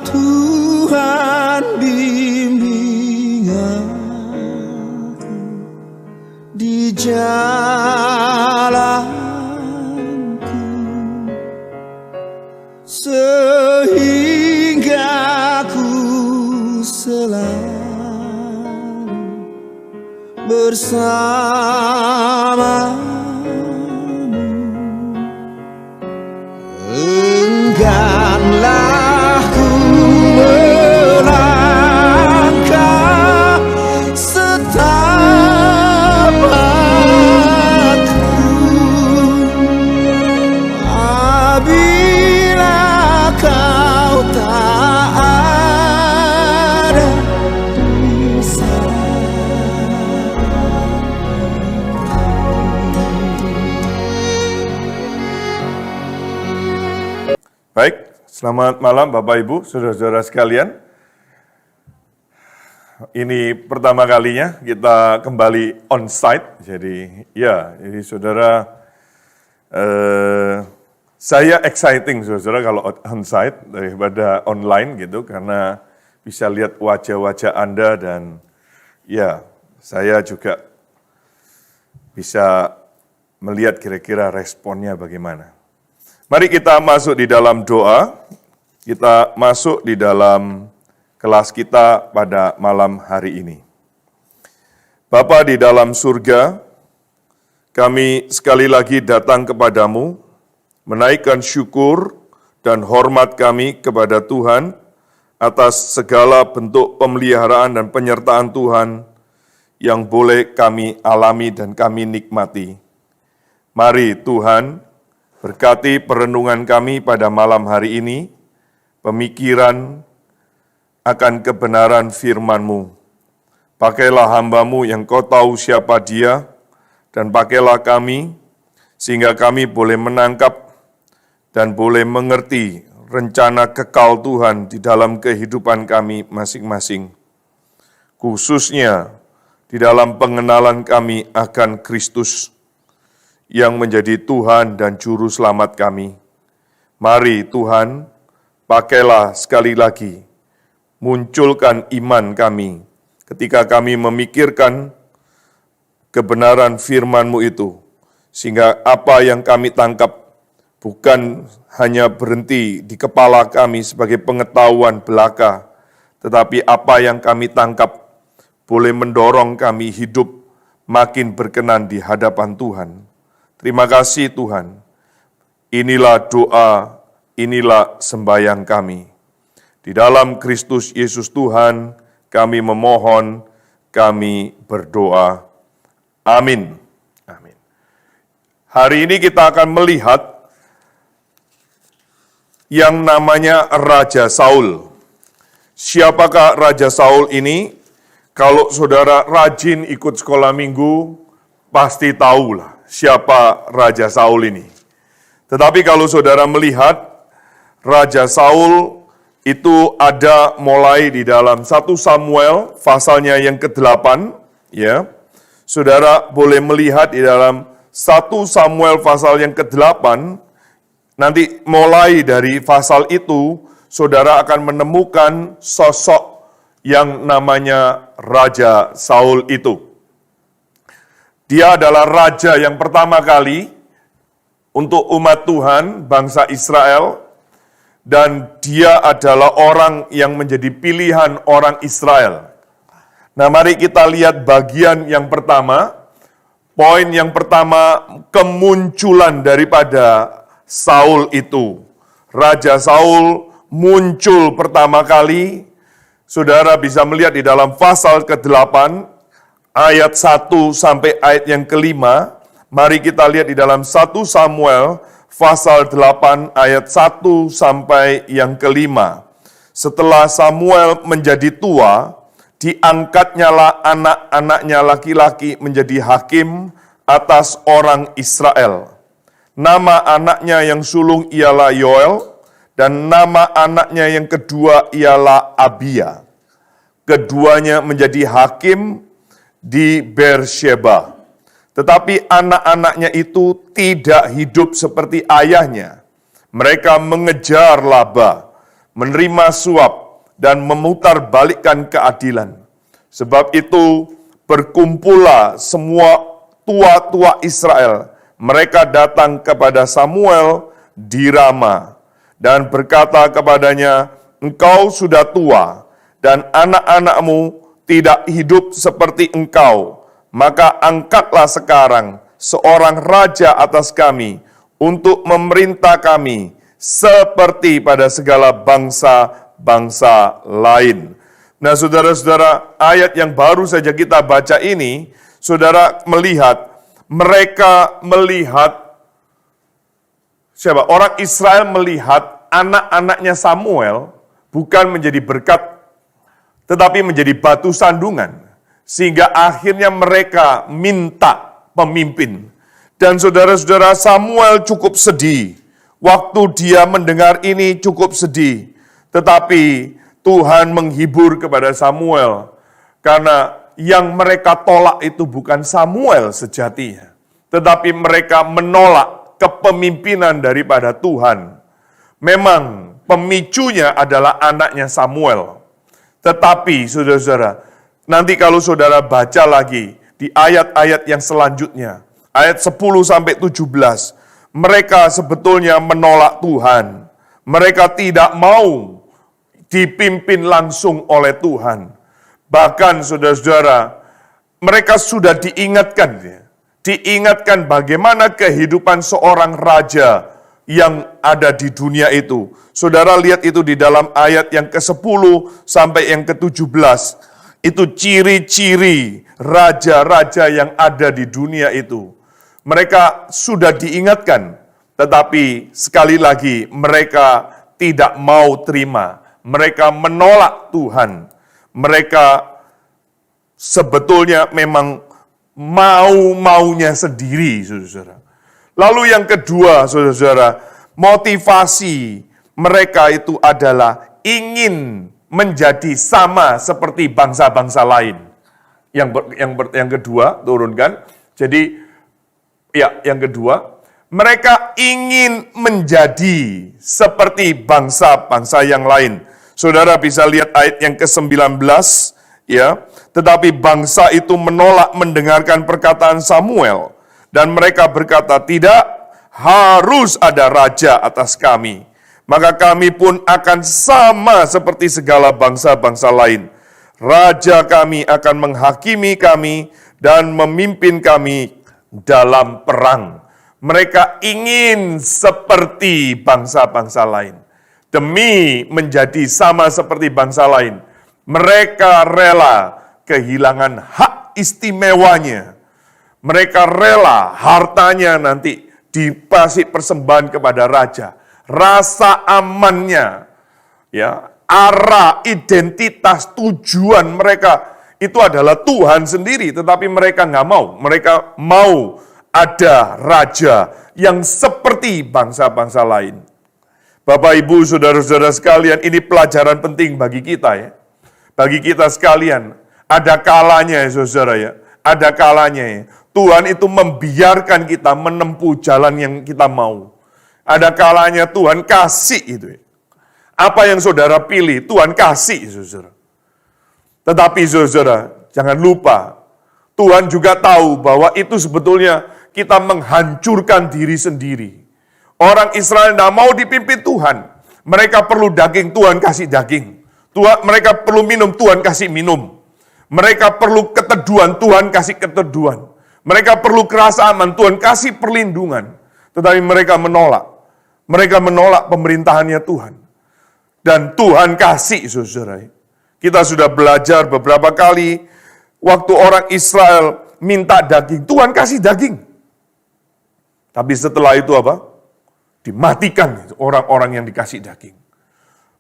Tuhan bimbing aku di jalanku, sehingga ku selalu bersamamu. Engganlah ku melangkah setapakku, apabila kau tak ada di Baik, selamat malam Bapak Ibu, saudara-saudara sekalian. Ini pertama kalinya kita kembali on-site, jadi saudara, saya exciting saudara kalau on-site daripada online gitu, karena bisa lihat wajah-wajah Anda dan saya juga bisa melihat kira-kira responnya bagaimana. Mari kita masuk di dalam doa, kita masuk di dalam kelas kita pada malam hari ini. Bapa di dalam surga, kami sekali lagi datang kepadamu, menaikkan syukur dan hormat kami kepada Tuhan atas segala bentuk pemeliharaan dan penyertaan Tuhan yang boleh kami alami dan kami nikmati. Mari Tuhan, berkati perenungan kami pada malam hari ini, pemikiran akan kebenaran firman-Mu. Pakailah hamba-Mu yang Kau tahu siapa dia, dan pakailah kami, sehingga kami boleh menangkap dan boleh mengerti rencana kekal Tuhan di dalam kehidupan kami masing-masing. Khususnya di dalam pengenalan kami akan Kristus, yang menjadi Tuhan dan Juru Selamat kami. Mari Tuhan, pakailah sekali lagi, munculkan iman kami ketika kami memikirkan kebenaran firman-Mu itu, sehingga apa yang kami tangkap bukan hanya berhenti di kepala kami sebagai pengetahuan belaka, tetapi apa yang kami tangkap boleh mendorong kami hidup makin berkenan di hadapan Tuhan. Terima kasih Tuhan, inilah doa, inilah sembahyang kami. Di dalam Kristus Yesus Tuhan, kami memohon, kami berdoa. Amin. Amin. Hari ini kita akan melihat yang namanya Raja Saul. Siapakah Raja Saul ini? Kalau saudara rajin ikut sekolah minggu, pasti tahulah siapa Raja Saul ini. Tetapi kalau saudara melihat, Raja Saul itu ada mulai di dalam 1 Samuel pasalnya yang ke-8, ya. Saudara boleh melihat di dalam 1 Samuel pasal yang ke-8, nanti mulai dari pasal itu, saudara akan menemukan sosok yang namanya Raja Saul itu. Dia adalah raja yang pertama kali untuk umat Tuhan, bangsa Israel, dan dia adalah orang yang menjadi pilihan orang Israel. Nah, mari kita lihat bagian yang pertama. Poin yang pertama, kemunculan daripada Saul itu. Raja Saul muncul pertama kali, saudara bisa melihat di dalam pasal ke-8, ayat 1 sampai ayat yang ke-5, mari kita lihat di dalam 1 Samuel, pasal 8 ayat 1 sampai yang ke-5. Setelah Samuel menjadi tua, diangkatnyalah anak-anaknya laki-laki menjadi hakim atas orang Israel. Nama anaknya yang sulung ialah Yoel, dan nama anaknya yang kedua ialah Abia. Keduanya menjadi hakim di Beersheba. Tetapi anak-anaknya itu tidak hidup seperti ayahnya. Mereka mengejar laba, menerima suap, dan memutarbalikkan keadilan. Sebab itu berkumpullah semua tua-tua Israel. Mereka datang kepada Samuel di Rama dan berkata kepadanya, "Engkau sudah tua dan anak-anakmu tidak hidup seperti engkau. Maka angkatlah sekarang seorang raja atas kami untuk memerintah kami seperti pada segala bangsa-bangsa lain." Nah, saudara-saudara, ayat yang baru saja kita baca ini, saudara mereka melihat, siapa? Orang Israel melihat anak-anaknya Samuel bukan menjadi berkat, tetapi menjadi batu sandungan. Sehingga akhirnya mereka minta pemimpin. Dan saudara-saudara, Samuel cukup sedih. Waktu dia mendengar ini cukup sedih. Tetapi Tuhan menghibur kepada Samuel. Karena yang mereka tolak itu bukan Samuel sejatinya. Tetapi mereka menolak kepemimpinan daripada Tuhan. Memang pemicunya adalah anaknya Samuel. Tetapi saudara-saudara, nanti kalau saudara baca lagi di ayat-ayat yang selanjutnya, ayat 10 sampai 17, mereka sebetulnya menolak Tuhan. Mereka tidak mau dipimpin langsung oleh Tuhan. Bahkan saudara-saudara, mereka sudah diingatkan bagaimana kehidupan seorang raja yang ada di dunia itu. Saudara lihat itu di dalam ayat yang ke-10 sampai yang ke-17. Itu ciri-ciri raja-raja yang ada di dunia itu. Mereka sudah diingatkan, tetapi sekali lagi mereka tidak mau terima. Mereka menolak Tuhan. Mereka sebetulnya memang mau-maunya sendiri, saudara-saudara. Lalu yang kedua, saudara-saudara, motivasi mereka itu adalah ingin menjadi sama seperti bangsa-bangsa lain. Yang kedua, turunkan. Jadi, yang kedua, mereka ingin menjadi seperti bangsa-bangsa yang lain. Saudara bisa lihat ayat yang ke-19, ya. Tetapi bangsa itu menolak mendengarkan perkataan Samuel. Dan mereka berkata, "Tidak, harus ada raja atas kami. Maka kami pun akan sama seperti segala bangsa-bangsa lain. Raja kami akan menghakimi kami dan memimpin kami dalam perang." Mereka ingin seperti bangsa-bangsa lain. Demi menjadi sama seperti bangsa lain, mereka rela kehilangan hak istimewanya. Mereka rela hartanya nanti dikasih persembahan kepada raja. Rasa amannya, ya, arah, identitas, tujuan mereka itu adalah Tuhan sendiri, tetapi mereka nggak mau. Mereka mau ada raja yang seperti bangsa-bangsa lain. Bapak, Ibu, saudara-saudara sekalian, ini pelajaran penting bagi kita, ya. Bagi kita sekalian, ada kalanya, ya, saudara, ya. Ada kalanya, ya. Tuhan itu membiarkan kita menempuh jalan yang kita mau. Ada kalanya Tuhan kasih itu, ya. Apa yang saudara pilih, Tuhan kasih, saudara. Tetapi, saudara, jangan lupa, Tuhan juga tahu bahwa itu sebetulnya kita menghancurkan diri sendiri. Orang Israel tidak mau dipimpin Tuhan. Mereka perlu daging, Tuhan kasih daging. Mereka perlu minum, Tuhan kasih minum. Mereka perlu keteduhan, Tuhan kasih keteduhan. Mereka perlu kerasa aman, Tuhan kasih perlindungan. Tetapi mereka menolak. Mereka menolak pemerintahannya Tuhan. Dan Tuhan kasih, saudara. Kita sudah belajar beberapa kali, waktu orang Israel minta daging, Tuhan kasih daging. Tapi setelah itu apa? Dimatikan orang-orang yang dikasih daging.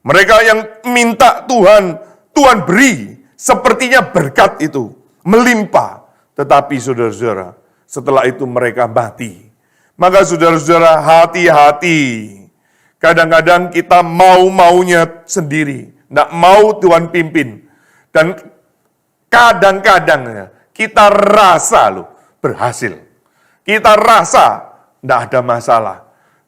Mereka yang minta Tuhan, Tuhan beri. Sepertinya berkat itu melimpah. Tetapi saudara-saudara, setelah itu mereka mati. Maka saudara-saudara, hati-hati. Kadang-kadang kita mau-maunya sendiri. Tidak mau Tuhan pimpin. Dan kadang-kadang kita rasa berhasil. Kita rasa tidak ada masalah.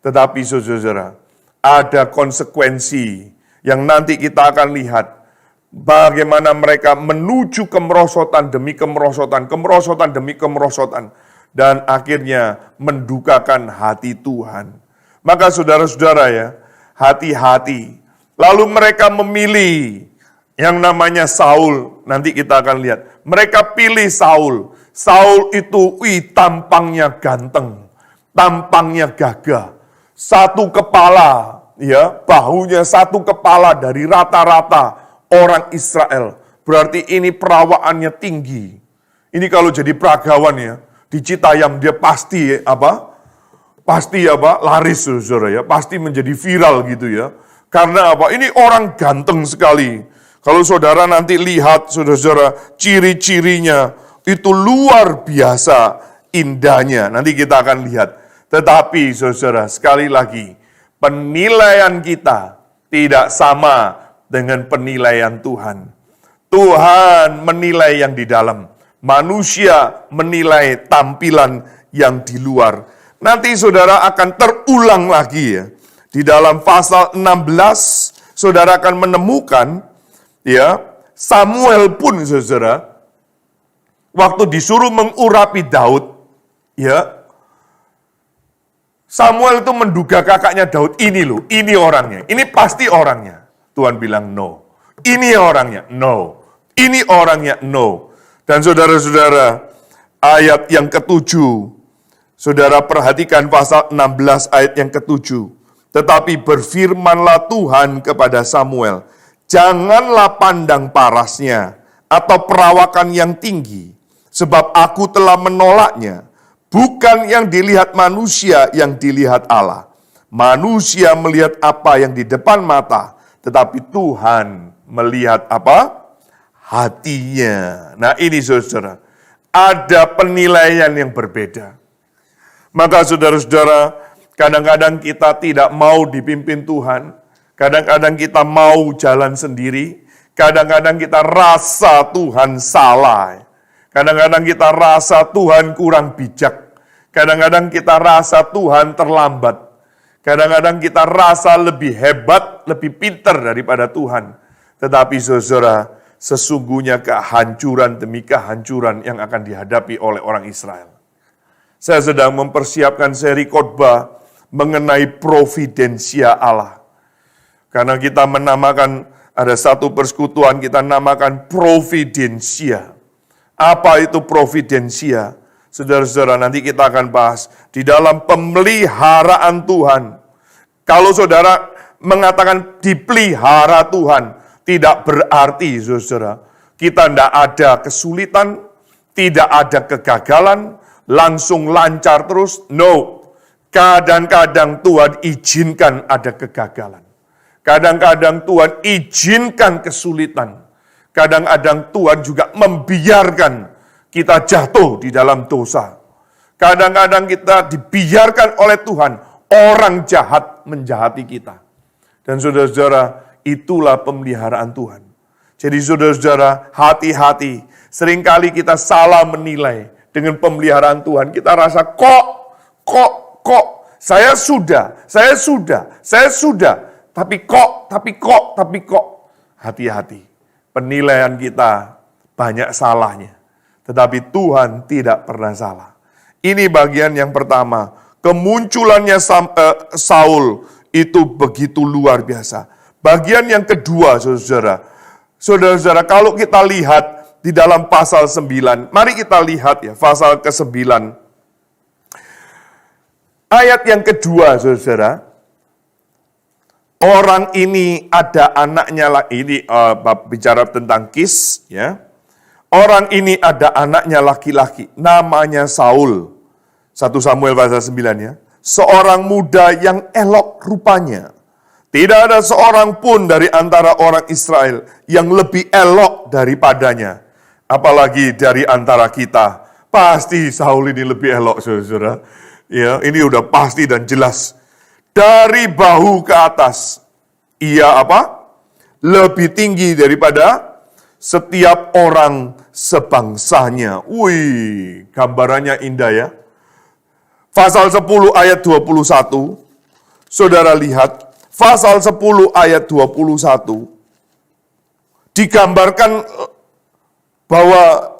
Tetapi saudara-saudara, ada konsekuensi Yang nanti kita akan lihat bagaimana mereka menuju kemerosotan demi kemerosotan, kemerosotan demi kemerosotan, dan akhirnya mendukakan hati Tuhan. Maka saudara-saudara ya, hati-hati. Lalu mereka memilih yang namanya Saul. Nanti kita akan lihat. Mereka pilih Saul. Saul itu, tampangnya ganteng. Tampangnya gagah. Satu kepala, ya, bahunya satu kepala dari rata-rata orang Israel. Berarti ini perawaannya tinggi. Ini kalau jadi peragawan ya, di Citayam dia pasti laris saudara ya, pasti menjadi viral gitu ya. Karena apa? Ini orang ganteng sekali. Kalau saudara nanti lihat saudara-saudara ciri-cirinya itu luar biasa indahnya. Nanti kita akan lihat. Tetapi saudara, sekali lagi, penilaian kita tidak sama dengan penilaian Tuhan. Tuhan menilai yang di dalam. Manusia menilai tampilan yang di luar. Nanti saudara akan terulang lagi ya. Di dalam pasal 16, saudara akan menemukan ya, Samuel pun saudara, waktu disuruh mengurapi Daud, ya, Samuel itu menduga kakaknya Daud, ini loh, ini orangnya, ini pasti orangnya. Tuhan bilang no. Ini orangnya, no. Ini orangnya, no. Dan saudara-saudara, ayat yang ketujuh, saudara perhatikan pasal 16 ayat yang ketujuh. Tetapi berfirmanlah Tuhan kepada Samuel, janganlah pandang parasnya atau perawakan yang tinggi, sebab aku telah menolaknya. Bukan yang dilihat manusia, yang dilihat Allah. Manusia melihat apa yang di depan mata, tetapi Tuhan melihat apa? Hatinya. Nah ini saudara, ada penilaian yang berbeda. Maka saudara-saudara, kadang-kadang kita tidak mau dipimpin Tuhan, kadang-kadang kita mau jalan sendiri, kadang-kadang kita rasa Tuhan salah, kadang-kadang kita rasa Tuhan kurang bijak, kadang-kadang kita rasa Tuhan terlambat, kadang-kadang kita rasa lebih hebat, lebih pintar daripada Tuhan. Tetapi saudara, sesungguhnya kehancuran demi kehancuran yang akan dihadapi oleh orang Israel. Saya sedang mempersiapkan seri khotbah mengenai providensia Allah. Karena kita menamakan, ada satu persekutuan kita namakan providensia. Apa itu providensia? Saudara-saudara, nanti kita akan bahas di dalam pemeliharaan Tuhan. Kalau saudara mengatakan dipelihara Tuhan, tidak berarti saudara, kita tidak ada kesulitan, tidak ada kegagalan, langsung lancar terus. No. Kadang-kadang Tuhan izinkan ada kegagalan. Kadang-kadang Tuhan izinkan kesulitan. Kadang-kadang Tuhan juga membiarkan kita jatuh di dalam dosa. Kadang-kadang kita dibiarkan oleh Tuhan, orang jahat menjahati kita. Dan saudara-saudara, itulah pemeliharaan Tuhan. Jadi saudara-saudara, hati-hati. Seringkali kita salah menilai dengan pemeliharaan Tuhan. Kita rasa kok, saya sudah. Tapi kok. Hati-hati. Penilaian kita banyak salahnya. Tetapi Tuhan tidak pernah salah. Ini bagian yang pertama. Kemunculannya Saul itu begitu luar biasa. Bagian yang kedua, saudara-saudara, kalau kita lihat di dalam pasal 9, mari kita lihat ya, pasal ke-9. Ayat yang kedua, saudara, orang ini ada anaknya lagi, ini bicara tentang Kis, ya. Orang ini ada anaknya laki-laki, namanya Saul. 1 Samuel pasal 9 ya. Seorang muda yang elok rupanya. Tidak ada seorang pun dari antara orang Israel yang lebih elok daripadanya. Apalagi dari antara kita. Pasti Saul ini lebih elok, saudara. Ya, ini udah pasti dan jelas. Dari bahu ke atas, ia apa? Lebih tinggi daripada setiap orang sebangsanya. Wih, gambarannya indah ya. Pasal 10 ayat 21, saudara lihat, pasal 10 ayat 21, digambarkan bahwa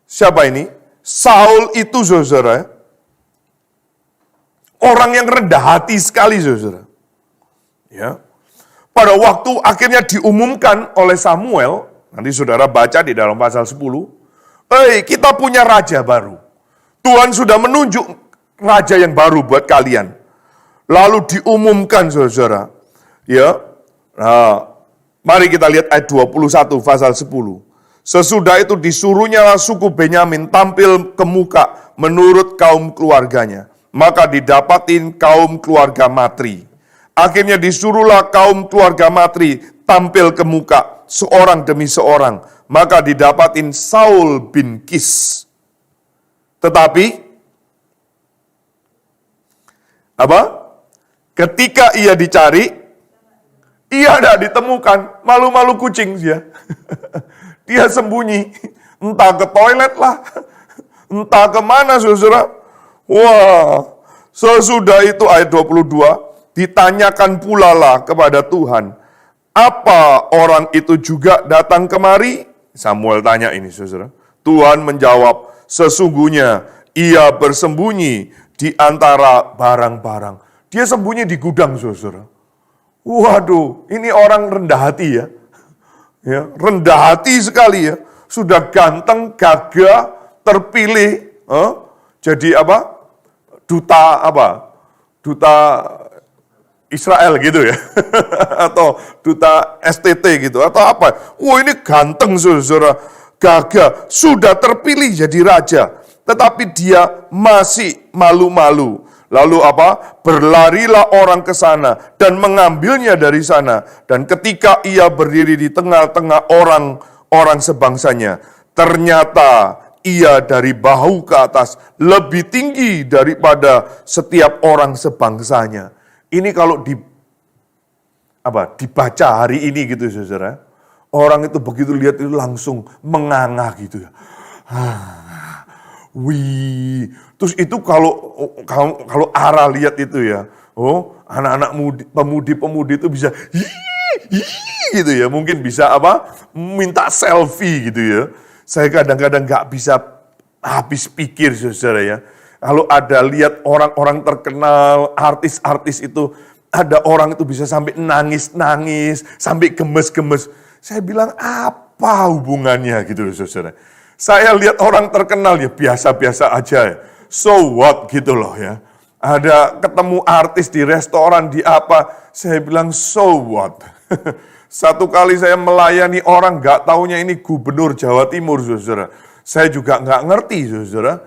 siapa ini? Saul itu, saudara, orang yang rendah hati sekali, saudara. Ya. Pada waktu akhirnya diumumkan oleh Samuel, nanti saudara baca di dalam pasal 10, kita punya raja baru. Tuhan sudah menunjuk raja yang baru buat kalian. Lalu diumumkan, saudara. Ya, mari kita lihat ayat 21 pasal 10. Sesudah itu disuruhnyalah suku Benyamin tampil ke muka menurut kaum keluarganya. Maka didapatin kaum keluarga Matri. Akhirnya disuruhlah kaum keluarga Matri tampil ke muka seorang demi seorang. Maka didapatin Saul bin Kis. Tetapi ketika ia dicari, ia tidak ditemukan. Malu-malu kucing dia. Dia sembunyi. Entah ke toilet lah. Entah kemana, saudara. Wah, sesudah itu ayat 22, ditanyakan pula lah kepada Tuhan, apa orang itu juga datang kemari? Samuel tanya ini, saudara. Tuhan menjawab, sesungguhnya ia bersembunyi di antara barang-barang. Dia sembunyi di gudang, saudara. Waduh, ini orang rendah hati ya. Ya, rendah hati sekali ya. Sudah ganteng, gagah, terpilih. Jadi Duta Israel gitu ya. Atau duta STT gitu. Atau apa. Wah, ini ganteng, saudara. Gagah. Sudah terpilih jadi raja. Tetapi dia masih malu-malu. Lalu berlarilah orang ke sana dan mengambilnya dari sana. Dan ketika ia berdiri di tengah-tengah orang sebangsanya, ternyata ia dari bahu ke atas lebih tinggi daripada setiap orang sebangsanya. Ini kalau dibaca hari ini gitu, saudara. Orang itu begitu lihat itu langsung menganga gitu ya. Wih, terus itu kalau Ara lihat itu ya, anak-anak pemudi itu bisa gitu ya, mungkin bisa minta selfie gitu ya. Saya kadang-kadang nggak bisa habis pikir, saudara ya. Kalau ada lihat orang-orang terkenal, artis-artis itu, ada orang itu bisa sampai nangis-nangis, sampai gemes-gemes. Saya bilang apa hubungannya gitu, saudara. Saya lihat orang terkenal ya biasa-biasa aja ya. So what gitu loh ya. Ada ketemu artis di restoran, di apa. Saya bilang so what. Satu kali saya melayani orang nggak taunya ini gubernur Jawa Timur, saudara. Saya juga nggak ngerti, saudara.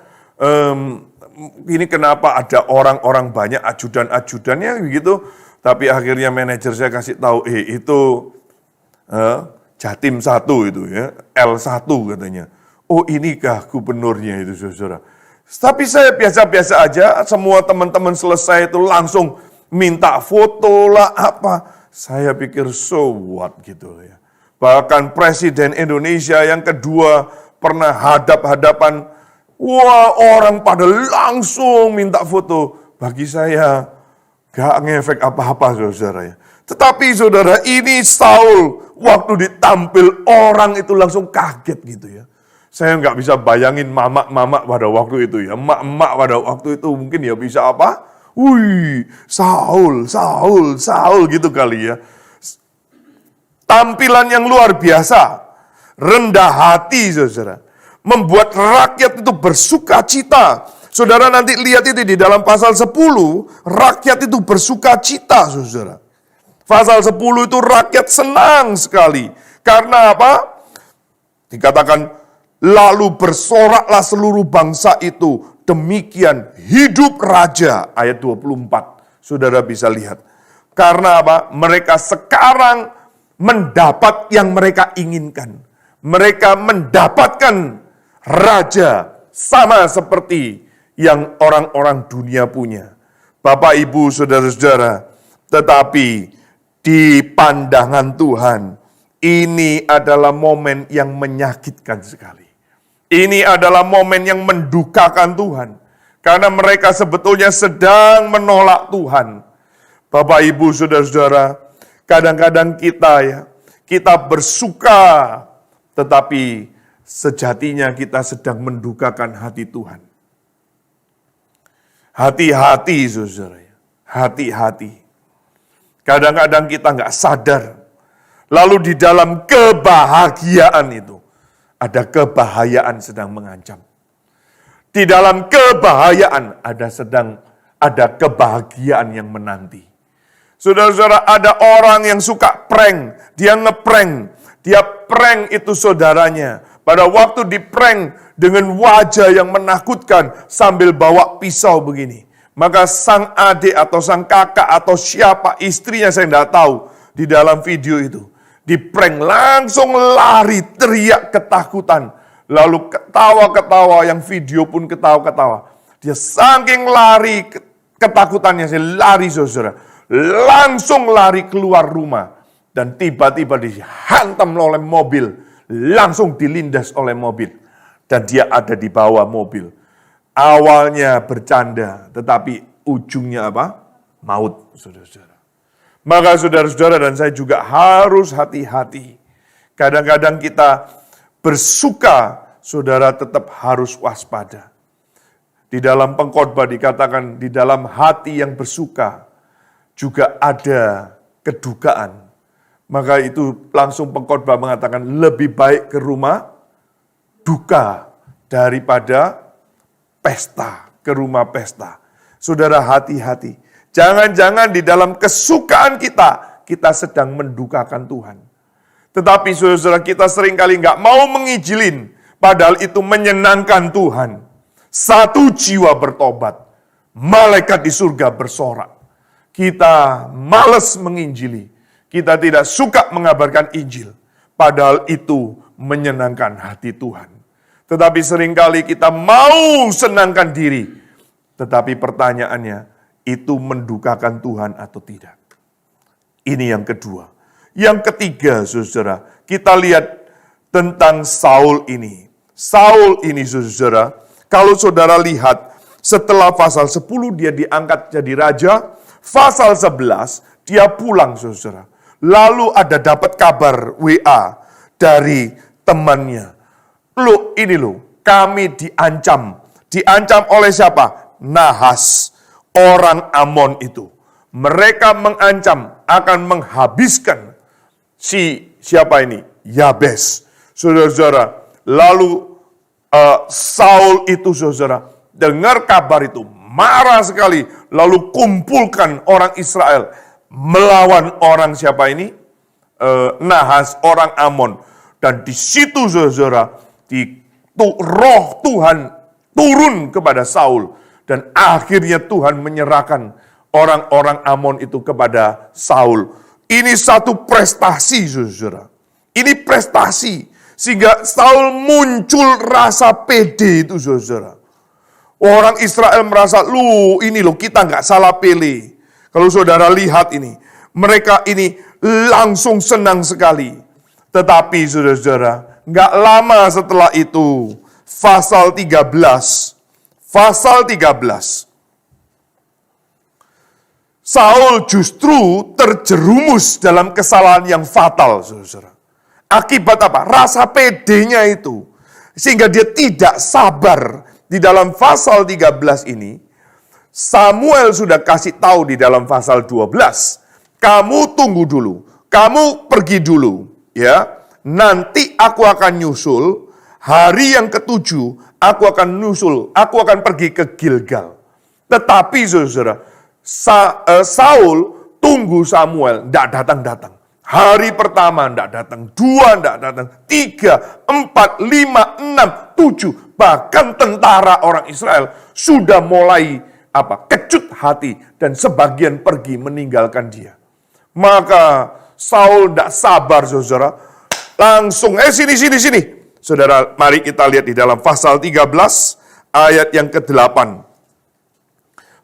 Ini kenapa ada orang-orang banyak ajudan-ajudannya begitu. Tapi akhirnya manajer saya kasih tahu, itu Jatim 1 itu ya, L1 katanya. Oh, inikah gubernurnya itu, saudara. Tapi saya biasa-biasa aja, semua teman-teman selesai itu langsung minta foto lah apa. Saya pikir so what gitu ya. Bahkan Presiden Indonesia yang kedua pernah hadap-hadapan, wah orang pada langsung minta foto. Bagi saya gak ngefek apa-apa, saudara ya. Tetapi saudara, ini Saul waktu ditampil orang itu langsung kaget gitu ya. Saya nggak bisa bayangin mama-mama pada waktu itu ya. Emak-emak pada waktu itu mungkin ya bisa apa? Wih, Saul gitu kali ya. Tampilan yang luar biasa. Rendah hati, saudara. Membuat rakyat itu bersuka cita. Saudara nanti lihat itu di dalam pasal 10. Rakyat itu bersuka cita, saudara. Pasal 10 itu rakyat senang sekali. Karena apa? Dikatakan, lalu bersoraklah seluruh bangsa itu, demikian hidup raja. Ayat 24, saudara bisa lihat. Karena apa? Mereka sekarang mendapat yang mereka inginkan. Mereka mendapatkan raja sama seperti yang orang-orang dunia punya. Bapak, Ibu, saudara-saudara, tetapi di pandangan Tuhan, ini adalah momen yang menyakitkan sekali. Ini adalah momen yang mendukakan Tuhan. Karena mereka sebetulnya sedang menolak Tuhan. Bapak, Ibu, Saudara-saudara, kadang-kadang kita bersuka, tetapi sejatinya kita sedang mendukakan hati Tuhan. Hati-hati, saudara. Hati-hati. Kadang-kadang kita nggak sadar. Lalu di dalam kebahagiaan itu, ada kebahayaan sedang mengancam. Di dalam kebahayaan ada kebahagiaan yang menanti. Saudara-saudara, ada orang yang suka prank, dia ngeprank, dia prank itu saudaranya. Pada waktu di prank dengan wajah yang menakutkan sambil bawa pisau begini. Maka sang adik atau sang kakak atau siapa istrinya saya tidak tahu di dalam video itu. Di prank langsung lari teriak ketakutan. Lalu ketawa-ketawa, yang video pun ketawa-ketawa. Dia saking lari ketakutannya, saya lari saudara. Langsung lari keluar rumah. Dan tiba-tiba dihantam oleh mobil. Langsung dilindas oleh mobil. Dan dia ada di bawah mobil. Awalnya bercanda, tetapi ujungnya apa? Maut, saudara-saudara. Maka saudara-saudara dan saya juga harus hati-hati. Kadang-kadang kita bersuka, saudara tetap harus waspada. Di dalam pengkhotbah dikatakan, di dalam hati yang bersuka, juga ada kedukaan. Maka itu langsung pengkhotbah mengatakan lebih baik ke rumah duka daripada pesta, ke rumah pesta. Saudara, hati-hati. Jangan-jangan di dalam kesukaan kita sedang mendukakan Tuhan. Tetapi saudara, kita seringkali nggak mau mengijilin, padahal itu menyenangkan Tuhan. Satu jiwa bertobat, malaikat di surga bersorak. Kita malas menginjili. Kita tidak suka mengabarkan Injil. Padahal itu menyenangkan hati Tuhan. Tetapi seringkali kita mau senangkan diri. Tetapi pertanyaannya, itu mendukakan Tuhan atau tidak? Ini yang kedua. Yang ketiga, saudara, kita lihat tentang Saul ini. Saul ini, saudara, kalau saudara lihat, setelah pasal 10 dia diangkat jadi raja. Pasal 11, dia pulang, saudara. Lalu ada dapat kabar WA dari temannya. Kami diancam. Diancam oleh siapa? Nahas, orang Amon itu. Mereka mengancam akan menghabiskan siapa ini? Yabes. Saudara-saudara, lalu Saul itu, saudara, dengar kabar itu, marah sekali, lalu kumpulkan orang Israel melawan orang siapa ini? Nahas, orang Amon. Dan di situ, saudara, roh Tuhan turun kepada Saul. Dan akhirnya Tuhan menyerahkan orang-orang Amon itu kepada Saul. Ini satu prestasi, saudara. Ini prestasi. Sehingga Saul muncul rasa pede itu, saudara. Orang Israel merasa, kita nggak salah pilih. Kalau saudara lihat ini, mereka ini langsung senang sekali. Tetapi saudara-saudara, nggak lama setelah itu, pasal 13, Saul justru terjerumus dalam kesalahan yang fatal, saudara. Akibat apa? Rasa pedenya itu. Sehingga dia tidak sabar. Di dalam pasal 13 ini, Samuel sudah kasih tahu di dalam pasal 12, kamu tunggu dulu, kamu pergi dulu, ya. Nanti aku akan nyusul, hari yang ke-7 aku akan pergi ke Gilgal. Tetapi saudara, Saul tunggu Samuel, tidak datang-datang. Hari pertama tidak datang, 2 tidak datang, 3, 4, 5, 6, 7. Bahkan tentara orang Israel sudah mulai kecut hati dan sebagian pergi meninggalkan dia. Maka Saul tidak sabar, saudara. Langsung, sini. Saudara, mari kita lihat di dalam pasal 13 ayat yang ke-8.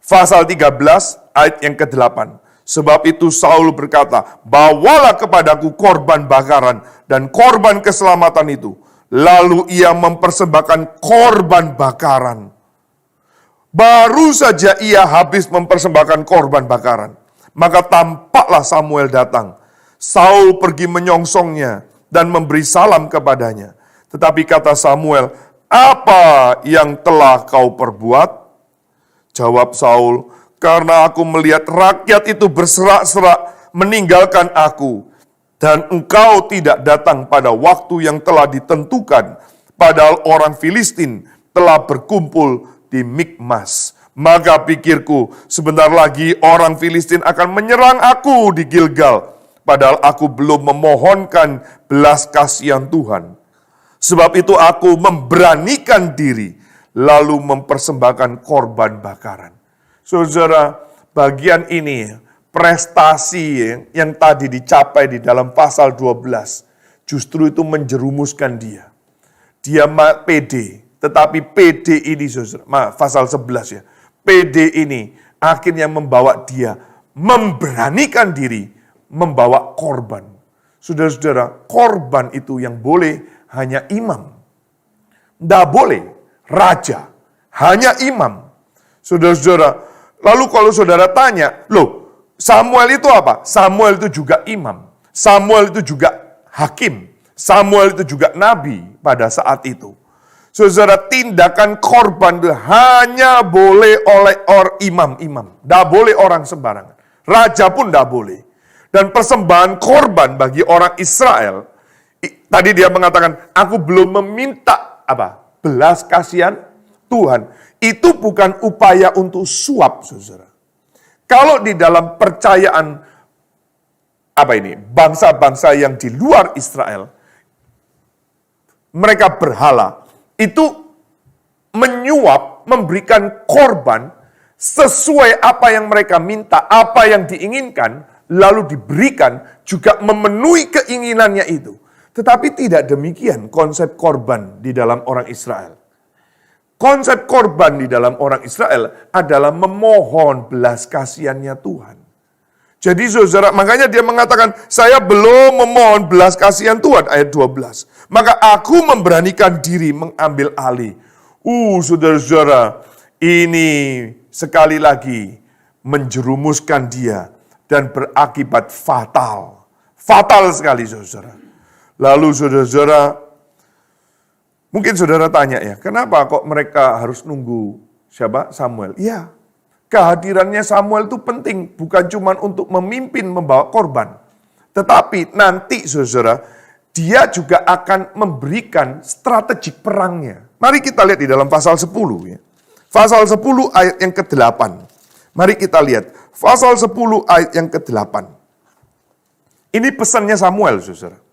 Pasal 13 ayat yang ke-8. Sebab itu Saul berkata, bawalah kepadaku korban bakaran dan korban keselamatan itu. Lalu ia mempersembahkan korban bakaran. Baru saja ia habis mempersembahkan korban bakaran, Maka tampaklah Samuel datang. Saul pergi menyongsongnya dan memberi salam kepadanya. Tetapi kata Samuel, "Apa yang telah kau perbuat?" Jawab Saul, "Karena aku melihat rakyat itu berserak-serak meninggalkan aku, dan engkau tidak datang pada waktu yang telah ditentukan, padahal orang Filistin telah berkumpul di Mikmas. Maka pikirku, sebentar lagi orang Filistin akan menyerang aku di Gilgal, padahal aku belum memohonkan belas kasihan Tuhan. Sebab itu aku memberanikan diri, lalu mempersembahkan korban bakaran." Saudara, bagian ini prestasi yang tadi dicapai di dalam pasal 12, justru itu menjerumuskan dia. Dia pede, tetapi pede ini, saudara, pasal 11 ya, pede ini akhirnya membawa dia memberanikan diri, membawa korban. Saudara-saudara, korban itu yang boleh hanya imam. Tidak boleh raja, hanya imam. Saudara-saudara, lalu kalau saudara tanya, loh Samuel itu apa? Samuel itu juga imam. Samuel itu juga hakim. Samuel itu juga nabi pada saat itu. Saudara, tindakan korban itu hanya boleh oleh imam-imam. Tidak boleh orang sembarangan. Raja pun tidak boleh. Dan persembahan korban bagi orang Israel, tadi dia mengatakan, aku belum meminta apa? Belas kasihan Tuhan. Itu bukan upaya untuk suap, saudara. Kalau di dalam percayaan bangsa-bangsa yang di luar Israel, mereka berhala, itu menyuap, memberikan korban sesuai apa yang mereka minta, apa yang diinginkan, lalu diberikan, juga memenuhi keinginannya itu. Tetapi tidak demikian konsep korban di dalam orang Israel. Konsep korban di dalam orang Israel adalah memohon belas kasihannya Tuhan. Jadi saudara, makanya dia mengatakan, saya belum memohon belas kasihan Tuhan, ayat 12. Maka aku memberanikan diri mengambil alih. Saudara-saudara, ini sekali lagi menjerumuskan dia dan berakibat fatal. Fatal sekali, saudara. Lalu saudara-saudara, mungkin saudara tanya ya, kenapa kok mereka harus nunggu siapa? Samuel. Iya, kehadirannya Samuel itu penting, bukan cuma untuk memimpin membawa korban. Tetapi nanti saudara, dia juga akan memberikan strategik perangnya. Mari kita lihat di dalam pasal 10 ya. Pasal 10 ayat yang ke-8. Mari kita lihat, pasal 10 ayat yang ke-8. Ini pesannya Samuel, saudara.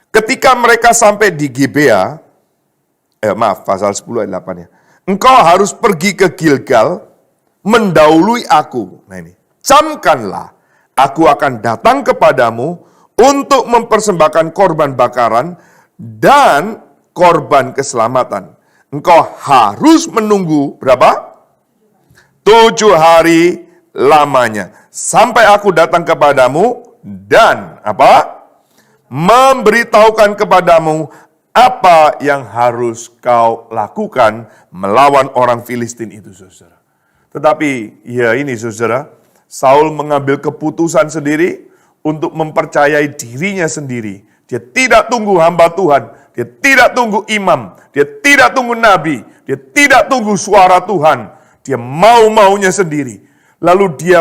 Ketika mereka sampai di Gibea, pasal 10 ayat 8 ya. Engkau harus pergi ke Gilgal, mendahului aku. Nah ini, camkanlah, aku akan datang kepadamu untuk mempersembahkan korban bakaran dan korban keselamatan. Engkau harus menunggu berapa? 7 hari lamanya. Sampai aku datang kepadamu dan apa? Memberitahukan kepadamu apa yang harus kau lakukan melawan orang Filistin itu, saudara. Tetapi, ya ini saudara, Saul mengambil keputusan sendiri untuk mempercayai dirinya sendiri. Dia tidak tunggu hamba Tuhan, dia tidak tunggu imam, dia tidak tunggu nabi, dia tidak tunggu suara Tuhan. Dia mau-maunya sendiri. Lalu dia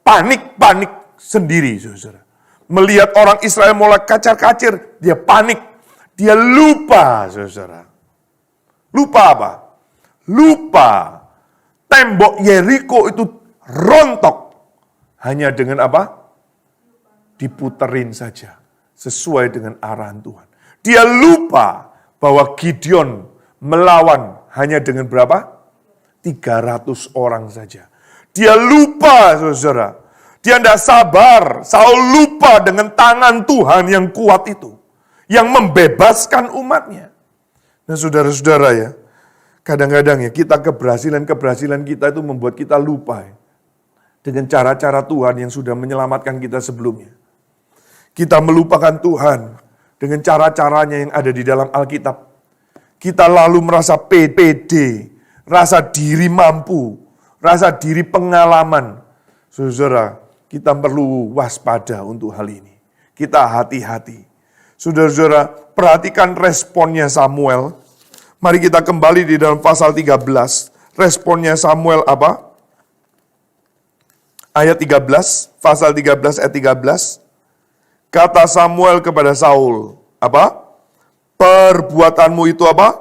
panik-panik sendiri, saudara. Melihat orang Israel mulai kacar-kacir, dia panik. Dia lupa, saudara. Lupa apa? Lupa tembok Yeriko itu rontok. Hanya dengan apa? Diputerin saja. Sesuai dengan arahan Tuhan. Dia lupa bahwa Gideon melawan hanya dengan berapa? 300 orang saja. Dia lupa, saudara. Dia tidak sabar. Saul lupa dengan tangan Tuhan yang kuat itu. Yang membebaskan umatnya. Nah saudara-saudara ya. Kadang-kadang ya kita keberhasilan kita itu membuat kita lupa. Ya, dengan cara-cara Tuhan yang sudah menyelamatkan kita sebelumnya. Kita melupakan Tuhan dengan cara-caranya yang ada di dalam Alkitab. kita lalu merasa pede, rasa diri mampu, rasa diri pengalaman. Saudara, kita perlu waspada untuk hal ini. Kita hati-hati. Saudara-saudara, perhatikan responnya Samuel. Mari kita kembali di dalam pasal 13. Responnya Samuel apa? Ayat 13, pasal 13 ayat 13. Kata Samuel kepada Saul, apa? Perbuatanmu itu apa?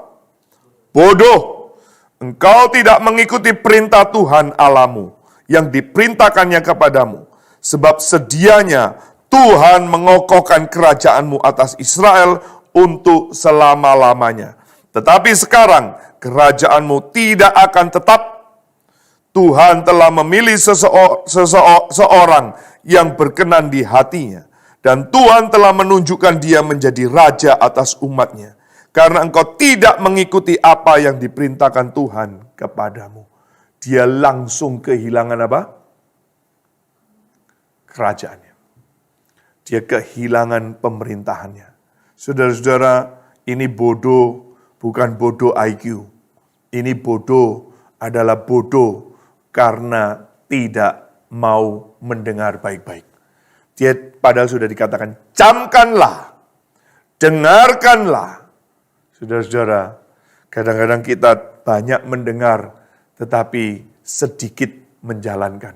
Bodoh. Engkau tidak mengikuti perintah Tuhan Allahmu yang diperintahkannya kepadamu. Sebab sedianya Tuhan mengokohkan kerajaanmu atas Israel untuk selama-lamanya. Tetapi sekarang kerajaanmu tidak akan tetap. Tuhan telah memilih seseorang yang berkenan di hatinya. Dan Tuhan telah menunjukkan dia menjadi raja atas umatnya. Karena engkau tidak mengikuti apa yang diperintahkan Tuhan kepadamu. Dia langsung kehilangan apa? Kerajaannya. Dia kehilangan pemerintahannya. Saudara-saudara, ini bodoh, bukan bodoh IQ. Ini bodoh adalah bodoh karena tidak mau mendengar baik-baik. Dia padahal sudah dikatakan, camkanlah, dengarkanlah. Saudara-saudara, kadang-kadang kita banyak mendengar, tetapi sedikit menjalankan.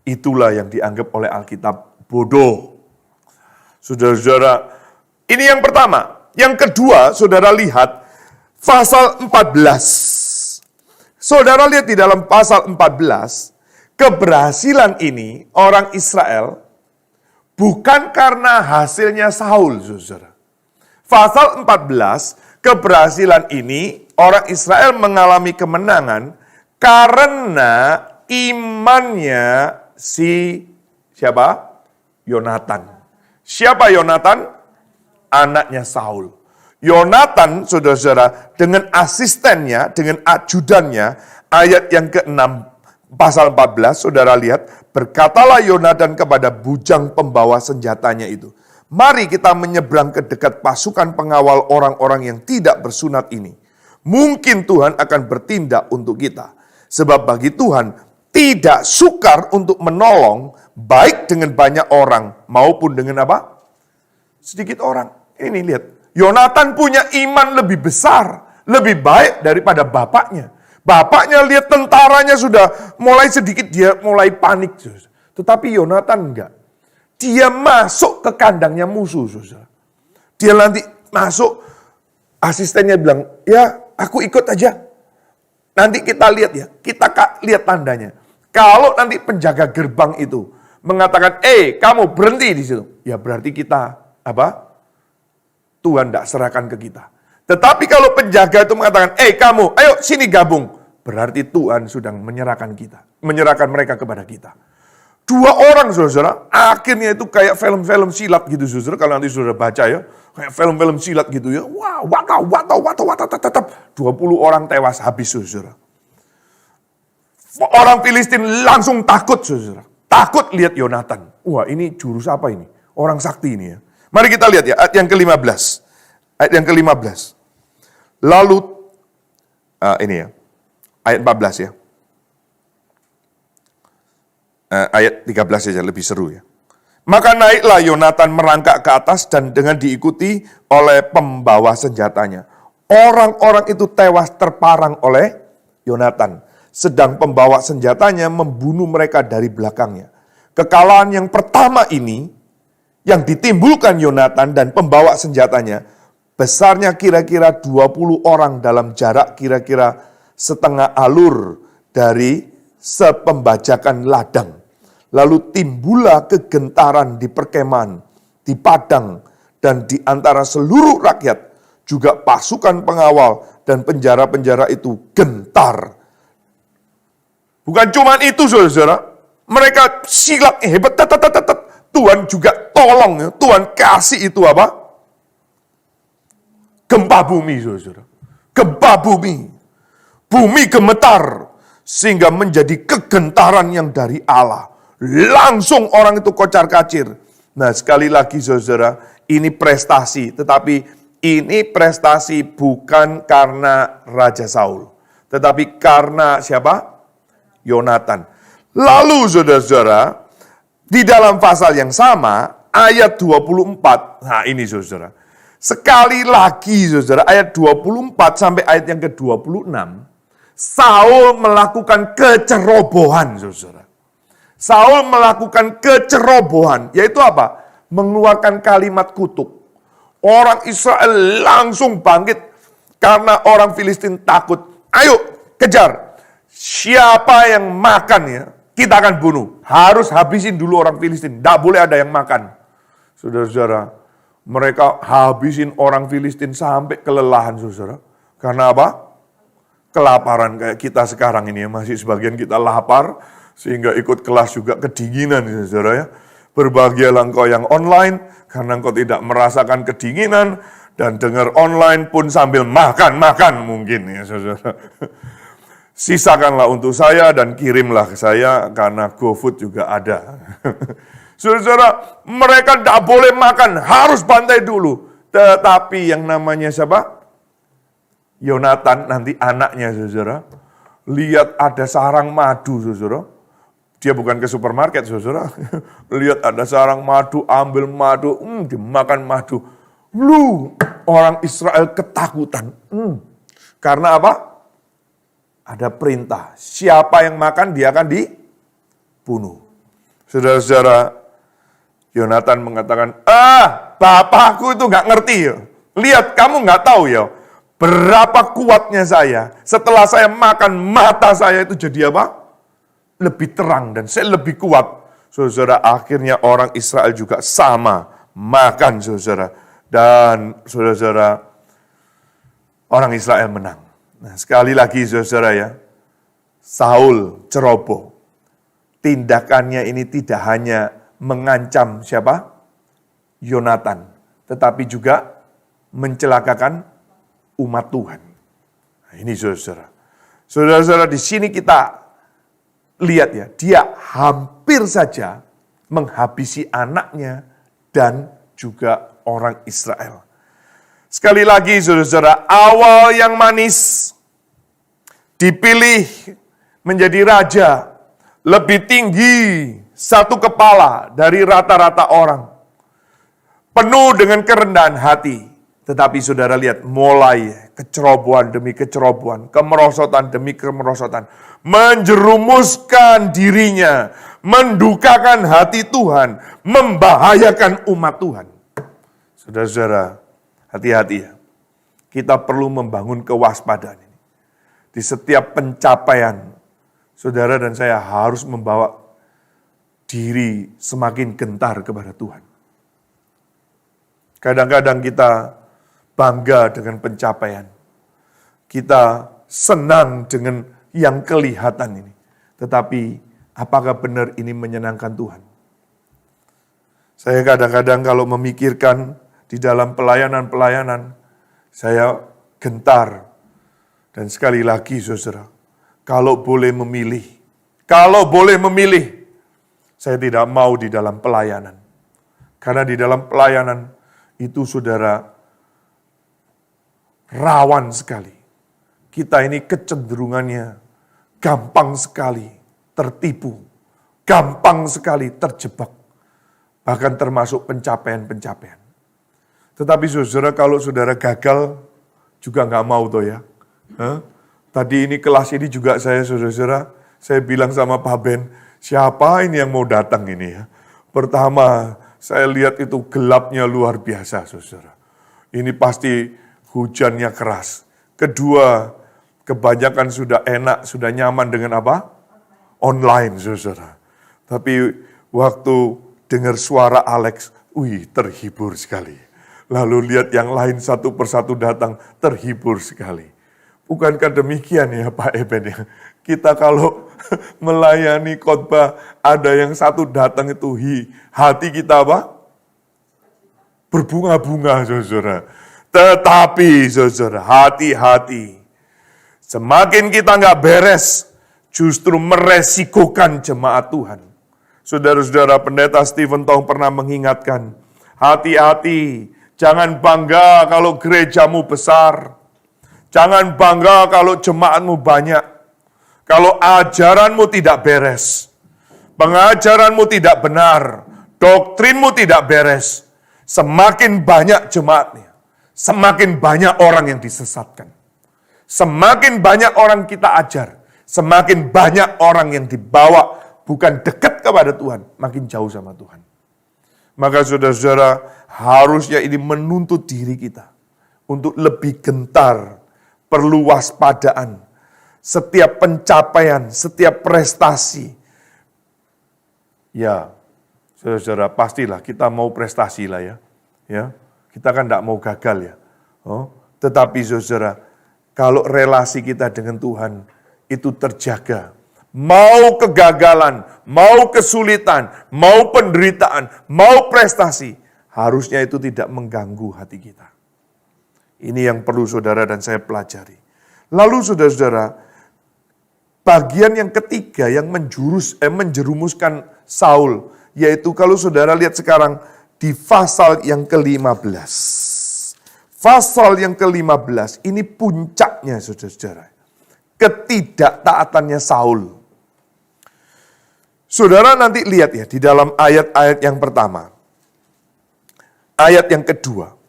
Itulah yang dianggap oleh Alkitab bodoh. Saudara-saudara, ini yang pertama. Yang kedua, saudara lihat, pasal 14. Saudara lihat di dalam pasal 14, keberhasilan ini orang Israel bukan karena hasilnya Saul, saudara. Pasal 14, keberhasilan ini orang Israel mengalami kemenangan karena imannya siapa? Yonatan. Siapa Yonatan? Anaknya Saul. Yonatan, saudara-saudara, dengan asistennya, dengan ajudannya, ayat yang ke-6, pasal 14, saudara lihat, berkatalah Yonatan kepada bujang pembawa senjatanya itu, mari kita menyeberang ke dekat pasukan pengawal orang-orang yang tidak bersunat ini. Mungkin Tuhan akan bertindak untuk kita. Sebab bagi Tuhan tidak sukar untuk menolong, baik dengan banyak orang maupun dengan apa? Sedikit orang. Ini lihat. Yonatan punya iman lebih besar, lebih baik daripada bapaknya. Bapaknya lihat tentaranya sudah mulai sedikit, dia mulai panik. Tetapi Yonatan enggak. Dia masuk ke kandangnya musuh. Dia nanti masuk, asistennya bilang, ya aku ikut aja. Nanti kita lihat ya, kita lihat tandanya. Kalau nanti penjaga gerbang itu mengatakan, kamu berhenti di situ. Ya berarti kita, apa? Tuhan tidak serahkan ke kita. Tetapi kalau penjaga itu mengatakan, kamu, ayo sini gabung. Berarti Tuhan sudah menyerahkan kita. Menyerahkan mereka kepada kita. Dua orang, saudara, akhirnya itu kayak film-film silat gitu, saudara. Kalau nanti saudara baca ya, kayak film-film silat gitu ya. Wah, watau, 20 orang tewas habis, saudara. Orang Filistin langsung takut, saudara. Takut lihat Yonatan. Wah, ini jurus apa ini? Orang sakti ini ya. Mari kita lihat ya, ayat yang ke-15. Ayat yang ke-15. Lalu, ini ya, ayat 14 ya. Ayat 13 saja, lebih seru ya. Maka naiklah Yonatan merangkak ke atas dan dengan diikuti oleh pembawa senjatanya. Orang-orang itu tewas terparang oleh Yonatan. Sedang pembawa senjatanya membunuh mereka dari belakangnya. Kekalahan yang pertama ini, yang ditimbulkan Yonatan dan pembawa senjatanya, besarnya kira-kira 20 orang dalam jarak kira-kira setengah alur dari sepembajakan ladang. Lalu timbullah kegentaran di perkemahan, di padang, dan di antara seluruh rakyat. Juga pasukan pengawal dan penjara-penjara itu gentar. Bukan cuma itu, saudara. Mereka silat hebat, Tuhan juga tolong, Tuhan kasih itu apa? Gempa bumi, saudara. Gempa bumi. Bumi gemetar, sehingga menjadi kegentaran yang dari Allah. Langsung orang itu kocar-kacir. Nah sekali lagi saudara, ini prestasi, tetapi Ini prestasi bukan karena Raja Saul, tetapi karena siapa? Yonatan. Lalu saudara-saudara, di dalam pasal yang sama, ayat 24, nah ini saudara. Sekali lagi saudara, ayat 24 sampai ayat yang ke-26, Saul melakukan kecerobohan saudara. Saul melakukan kecerobohan, yaitu apa? Mengeluarkan kalimat kutuk. Orang Israel langsung bangkit karena orang Filistin takut. Ayo kejar, siapa yang makan ya, kita akan bunuh. Harus habisin dulu orang Filistin, tidak boleh ada yang makan. Saudara-saudara, mereka habisin orang Filistin sampai kelelahan saudara. Karena apa? Kelaparan kayak kita sekarang ini ya, masih sebagian kita lapar, sehingga ikut kelas juga kedinginan saudara ya. Berbahagialah engkau yang online, karena engkau tidak merasakan kedinginan, dan dengar online pun sambil makan-makan mungkin ya saudara. Sisakanlah untuk saya dan kirimlah ke saya, karena GoFood juga ada. Saudara, mereka tidak boleh makan, harus bantai dulu. Tetapi yang namanya siapa? Yonatan, nanti anaknya saudara, lihat ada sarang madu saudara. Dia bukan ke supermarket, saudara. Lihat ada sarang madu, ambil madu, dimakan madu. Lu, orang Israel ketakutan. Karena apa? Ada perintah. Siapa yang makan, dia akan dibunuh. Saudara-saudara, Yonatan mengatakan, bapakku itu nggak ngerti ya. Lihat, kamu nggak tahu ya. Berapa kuatnya saya. Setelah saya makan, mata saya itu jadi apa? Lebih terang dan saya lebih kuat. Saudara, akhirnya orang Israel juga sama makan saudara. Dan saudara, orang Israel menang. Nah, sekali lagi saudara ya, Saul ceroboh. Tindakannya ini tidak hanya mengancam siapa? Yonatan, tetapi juga mencelakakan umat Tuhan. Nah, ini saudara. Saudara-saudara, di sini kita lihat ya, dia hampir saja menghabisi anaknya dan juga orang Israel. Sekali lagi saudara-saudara, awal yang manis dipilih menjadi raja lebih tinggi satu kepala dari rata-rata orang. Penuh dengan kerendahan hati. Tetapi saudara lihat, mulai kecerobohan demi kecerobohan, kemerosotan demi kemerosotan, menjerumuskan dirinya, mendukakan hati Tuhan, membahayakan umat Tuhan. Saudara-saudara, hati-hati ya. Kita perlu membangun kewaspadaan ini. Di setiap pencapaian, saudara dan saya harus membawa diri semakin gentar kepada Tuhan. Kadang-kadang kita bangga dengan pencapaian. Kita senang dengan yang kelihatan ini. Tetapi apakah benar ini menyenangkan Tuhan? Saya kadang-kadang kalau memikirkan di dalam pelayanan-pelayanan, saya gentar. Dan sekali lagi saudara, kalau boleh memilih, saya tidak mau di dalam pelayanan. Karena di dalam pelayanan itu saudara, rawan sekali. Kita ini kecenderungannya gampang sekali tertipu, gampang sekali terjebak, bahkan termasuk pencapaian-pencapaian. Tetapi saudara, kalau saudara gagal, juga nggak mau toh ya. Tadi ini kelas ini juga saudara-saudara, saya bilang sama Pak Ben, siapa ini yang mau datang ini ya. Pertama, saya lihat itu gelapnya luar biasa saudara. Ini pasti hujannya keras. Kedua, kebanyakan sudah enak, sudah nyaman dengan apa? Online, saudara. Tapi waktu dengar suara Alex, terhibur sekali. Lalu lihat yang lain satu persatu datang, terhibur sekali. Bukankah demikian ya Pak Eben ya? Kita kalau melayani khotbah, ada yang satu datang itu, hati kita apa? Berbunga-bunga, saudara. Tetapi saudara, hati-hati. Semakin kita nggak beres, justru meresikokan jemaat Tuhan. Saudara-saudara, pendeta Stephen Tong pernah mengingatkan, hati-hati Jangan bangga kalau gerejamu besar. Jangan bangga kalau jemaatmu banyak. Kalau ajaranmu tidak beres. Pengajaranmu tidak benar. Doktrinmu tidak beres. Semakin banyak jemaatnya. Semakin banyak orang yang disesatkan. Semakin banyak orang kita ajar. Semakin banyak orang yang dibawa bukan dekat kepada Tuhan. Makin jauh sama Tuhan. Maka saudara-saudara, harusnya ini menuntut diri kita untuk lebih gentar, perlu waspadaan. Setiap pencapaian, setiap prestasi. Ya, saudara-saudara, pastilah kita mau prestasi lah ya. Kita kan tidak mau gagal ya. Tetapi saudara, kalau relasi kita dengan Tuhan itu terjaga, mau kegagalan, mau kesulitan, mau penderitaan, mau prestasi, harusnya itu tidak mengganggu hati kita. Ini yang perlu saudara dan saya pelajari. Lalu saudara-saudara, bagian yang ketiga yang menjerumuskan Saul, yaitu kalau saudara lihat sekarang di pasal yang ke-15. Pasal yang ke-15 ini puncaknya saudara-saudara. Ketidaktaatannya Saul. Saudara nanti lihat ya di dalam ayat-ayat yang pertama. Ayat yang kedua.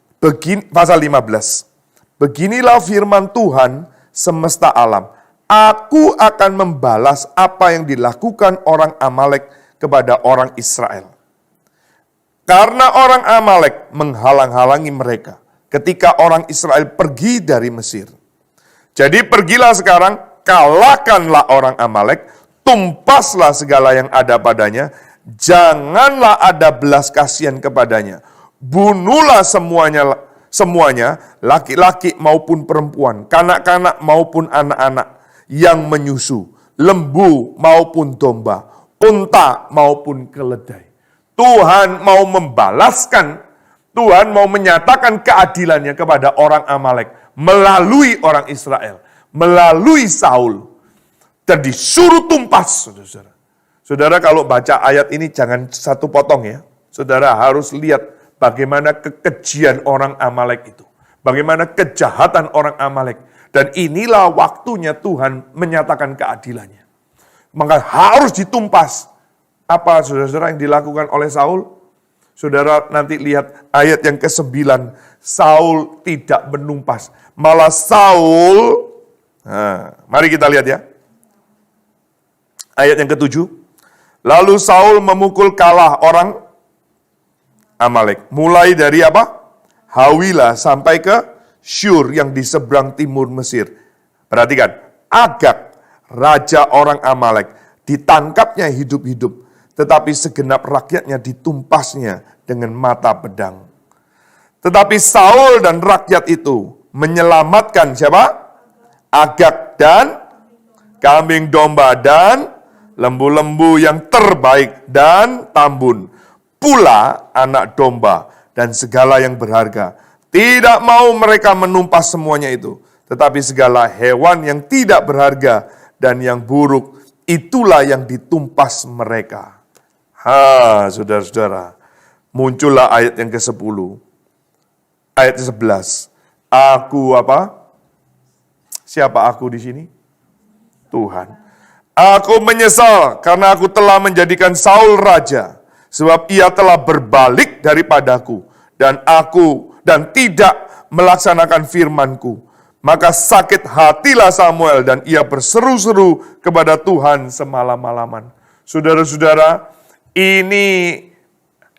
Pasal 15. Beginilah firman Tuhan semesta alam. Aku akan membalas apa yang dilakukan orang Amalek kepada orang Israel. Karena orang Amalek menghalang-halangi mereka ketika orang Israel pergi dari Mesir. Jadi pergilah sekarang, kalahkanlah orang Amalek, tumpaslah segala yang ada padanya, janganlah ada belas kasihan kepadanya. Bunuhlah semuanya, laki-laki maupun perempuan, kanak-kanak maupun anak-anak yang menyusu, lembu maupun domba, unta maupun keledai. Tuhan mau membalaskan, Tuhan mau menyatakan keadilannya kepada orang Amalek melalui orang Israel, melalui Saul. Dan disuruh tumpas, saudara. Saudara kalau baca ayat ini jangan satu potong ya. Saudara harus lihat bagaimana kekejian orang Amalek itu. Bagaimana kejahatan orang Amalek. Dan inilah waktunya Tuhan menyatakan keadilannya. Maka harus ditumpas. Apa saudara-saudara yang dilakukan oleh Saul? Saudara nanti lihat ayat yang ke-9. Saul tidak menumpas. Malah Saul, mari kita lihat ya. Ayat yang ke-7. Lalu Saul memukul kalah orang Amalek. Mulai dari apa? Hawila sampai ke Syur yang di seberang timur Mesir. Perhatikan. Agag, raja orang Amalek, ditangkapnya hidup-hidup. Tetapi segenap rakyatnya ditumpasnya dengan mata pedang. Tetapi Saul dan rakyat itu menyelamatkan siapa? Agag dan kambing domba dan lembu-lembu yang terbaik dan tambun, pula anak domba dan segala yang berharga. Tidak mau mereka menumpas semuanya itu, tetapi segala hewan yang tidak berharga dan yang buruk, itulah yang ditumpas mereka. Saudara-saudara, muncullah ayat yang ke-10. Ayat 11. Aku apa? Siapa aku di sini? Tuhan. Aku menyesal karena aku telah menjadikan Saul raja, sebab ia telah berbalik daripadaku dan tidak melaksanakan firman-Ku. Maka sakit hatilah Samuel dan ia berseru-seru kepada Tuhan semalam-malaman. Saudara-saudara, ini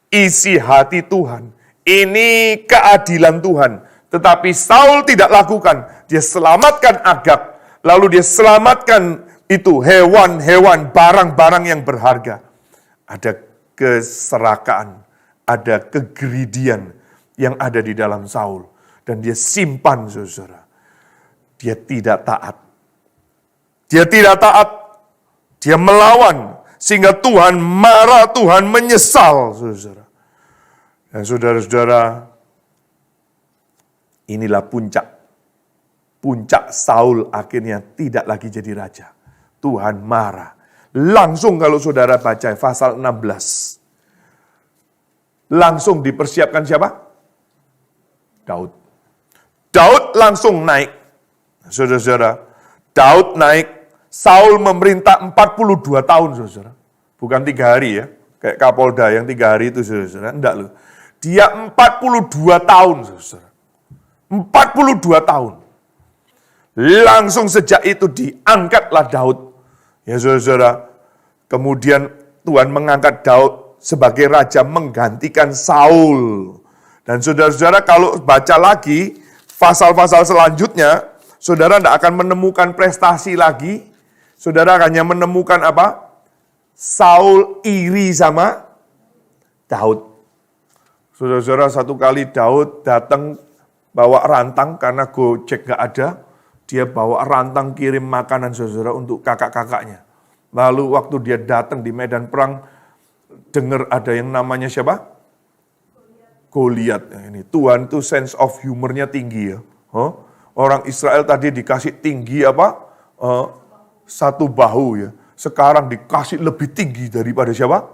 isi hati Tuhan. Ini keadilan Tuhan. Tetapi Saul tidak lakukan. Dia selamatkan Agag. Lalu dia selamatkan itu hewan-hewan, barang-barang yang berharga. Ada keserakaan, ada kegeridian yang ada di dalam Saul. Dan dia simpan, saudara. Dia tidak taat. Dia tidak taat. Dia melawan. Sehingga Tuhan marah, Tuhan menyesal, saudara. Dan saudara-saudara, inilah puncak. Puncak Saul akhirnya tidak lagi jadi raja. Tuhan marah. Langsung kalau saudara baca pasal 16. Langsung dipersiapkan siapa? Daud. Daud langsung naik. Saudara-saudara, Daud naik, Saul memerintah 42 tahun, saudara. Bukan 3 hari ya, kayak Kapolda yang 3 hari itu, saudara. Enggak loh. Dia 42 tahun, saudara. 42 tahun. Langsung sejak itu diangkatlah Daud. Ya saudara-saudara, kemudian Tuhan mengangkat Daud sebagai raja menggantikan Saul. Dan saudara-saudara kalau baca lagi pasal-pasal selanjutnya, saudara tidak akan menemukan prestasi lagi. Saudara hanya menemukan apa? Saul iri sama Daud. Saudara-saudara, satu kali Daud datang bawa rantang karena Gojek gak ada. Dia bawa rantang kirim makanan saudara untuk kakak-kakaknya. Lalu waktu dia datang di medan perang, dengar ada yang namanya siapa? Goliat. Ini Tuhan tuh sense of humornya tinggi ya. Orang Israel tadi dikasih tinggi apa? 1 bahu ya. Sekarang dikasih lebih tinggi daripada siapa?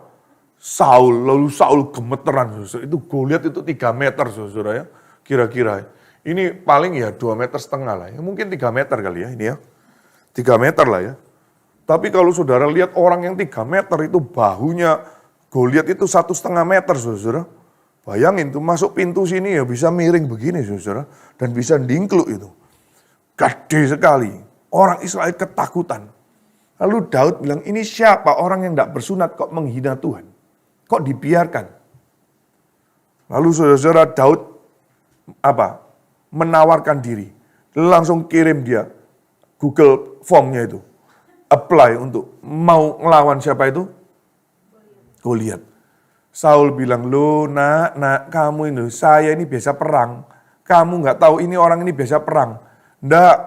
Saul. Lalu Saul gemeteran saudara. Itu Goliat itu 3 meter saudara ya. Kira-kira. Ini paling ya 2,5 meter lah. Ya, mungkin 3 meter kali ya ini ya. 3 meter lah ya. Tapi kalau saudara lihat orang yang 3 meter itu bahunya Goliat itu 1,5 meter saudara. Bayangin tuh masuk pintu sini ya bisa miring begini saudara. Dan bisa dingkluk itu. Gede sekali. Orang Israel ketakutan. Lalu Daud bilang, ini siapa orang yang tidak bersunat kok menghina Tuhan? Kok dibiarkan? Lalu saudara-saudara Daud apa? Menawarkan diri. Langsung kirim dia Google Form-nya itu. Apply untuk mau ngelawan siapa itu? Goliat. Saul bilang, loh nak kamu ini, saya ini biasa perang. Kamu nggak tahu ini orang ini biasa perang. Nggak,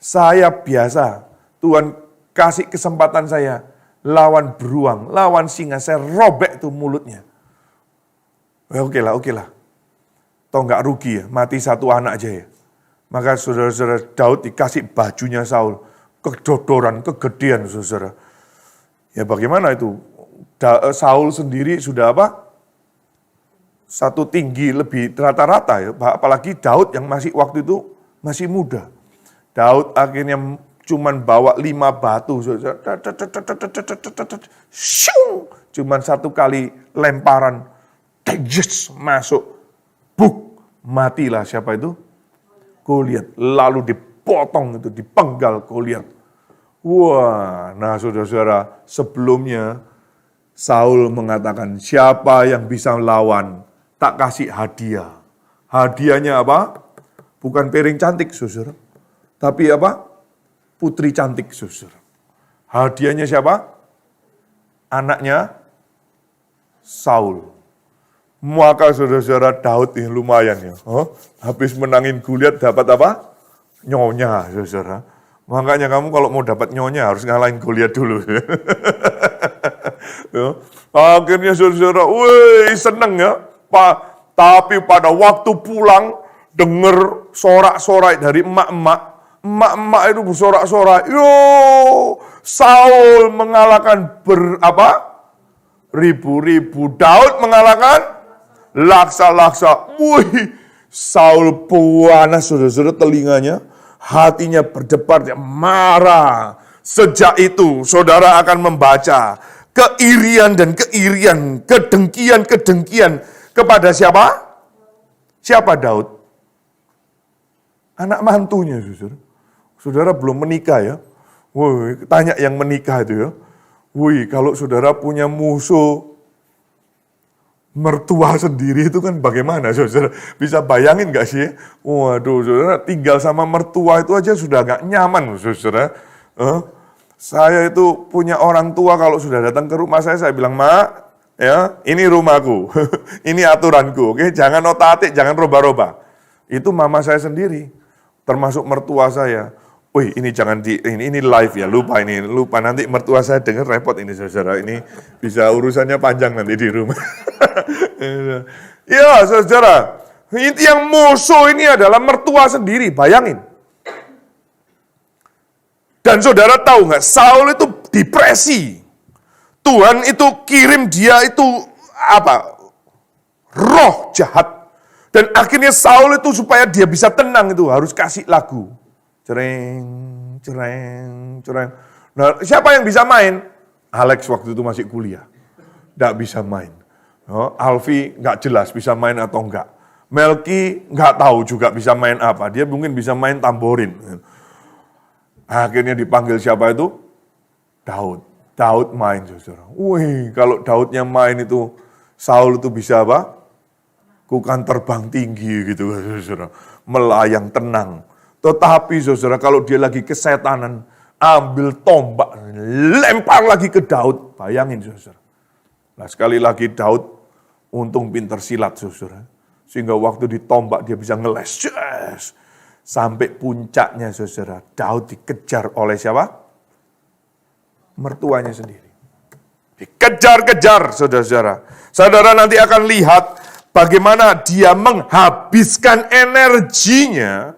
saya biasa. Tuhan kasih kesempatan saya lawan beruang, lawan singa, saya robek tuh mulutnya. Oke lah. Toh nggak rugi ya, mati 1 anak aja ya. Maka saudara-saudara Daud dikasih bajunya Saul, kedodoran, kegedean saudara. Ya bagaimana itu? Saul sendiri sudah apa? 1 tinggi lebih rata-rata ya, apalagi Daud yang masih waktu itu masih muda. Daud akhirnya cuman bawa 5 batu, cuman 1 kali lemparan, masuk. Buk, matilah siapa itu? Goliat. Lalu dipotong itu, dipenggal Goliat. Wah, nah saudara-saudara, sebelumnya Saul mengatakan, siapa yang bisa lawan, tak kasih hadiah. Hadiahnya apa? Bukan piring cantik, saudara. Tapi apa? Putri cantik, saudara. Hadiahnya siapa? Anaknya Saul. Maka saudara-saudara Daud ini lumayan ya. Habis menangin Goliat dapat apa? Nyonya, saudara. Makanya kamu kalau mau dapat nyonya harus ngalahin Goliat dulu. Ya. Akhirnya saudara-saudara, wih seneng ya. Tapi pada waktu pulang, denger sorak-sorai dari emak-emak. Emak-emak itu bersorak-sorai. Yo, Saul mengalahkan ribu-ribu. Daud mengalahkan laksa-laksa. Wih, Saul panas saudara-saudara telinganya. Hatinya berdebar, dia marah. Sejak itu saudara akan membaca keirian dan keirian, kedengkian kepada siapa? Siapa Daud? Anak mantunya saudara. Saudara belum menikah ya. Wih, tanya yang menikah itu ya. Wih, kalau saudara punya musuh mertua sendiri itu kan bagaimana saudara? Bisa bayangin gak sih? Waduh saudara, tinggal sama mertua itu aja sudah gak nyaman saudara. Saya itu punya orang tua kalau sudah datang ke rumah saya bilang, Mak, ya ini rumahku, ini aturanku, oke? Jangan otak-atik, jangan roba-roba. Itu mama saya sendiri, termasuk mertua saya. Wih, ini jangan ini live ya, lupa nanti mertua saya dengar repot ini saudara, ini bisa urusannya panjang nanti di rumah. Ya saudara, yang musuh ini adalah mertua sendiri, bayangin. Dan saudara tahu nggak, Saul itu depresi. Tuhan itu kirim dia itu roh jahat. Dan akhirnya Saul itu supaya dia bisa tenang itu harus kasih lagu. Cereng, cereng, cereng. Nah, siapa yang bisa main? Alex waktu itu masih kuliah. Nggak bisa main. Alfi nggak jelas bisa main atau enggak. Melki nggak tahu juga bisa main apa. Dia mungkin bisa main tamborin. Akhirnya dipanggil siapa itu? Daud. Daud main, saudara. Wih, kalau Daudnya main itu, Saul itu bisa apa? Bukan terbang tinggi gitu, saudara. Melayang tenang. Tetapi saudara, kalau dia lagi kesetanan, ambil tombak, lempar lagi ke Daud. Bayangin saudara. Nah sekali lagi Daud, untung pinter silat saudara. Sehingga waktu ditombak dia bisa ngeles. Yes. Sampai puncaknya saudara, Daud dikejar oleh siapa? Mertuanya sendiri. Dikejar-kejar saudara-saudara. Saudara nanti akan lihat bagaimana dia menghabiskan energinya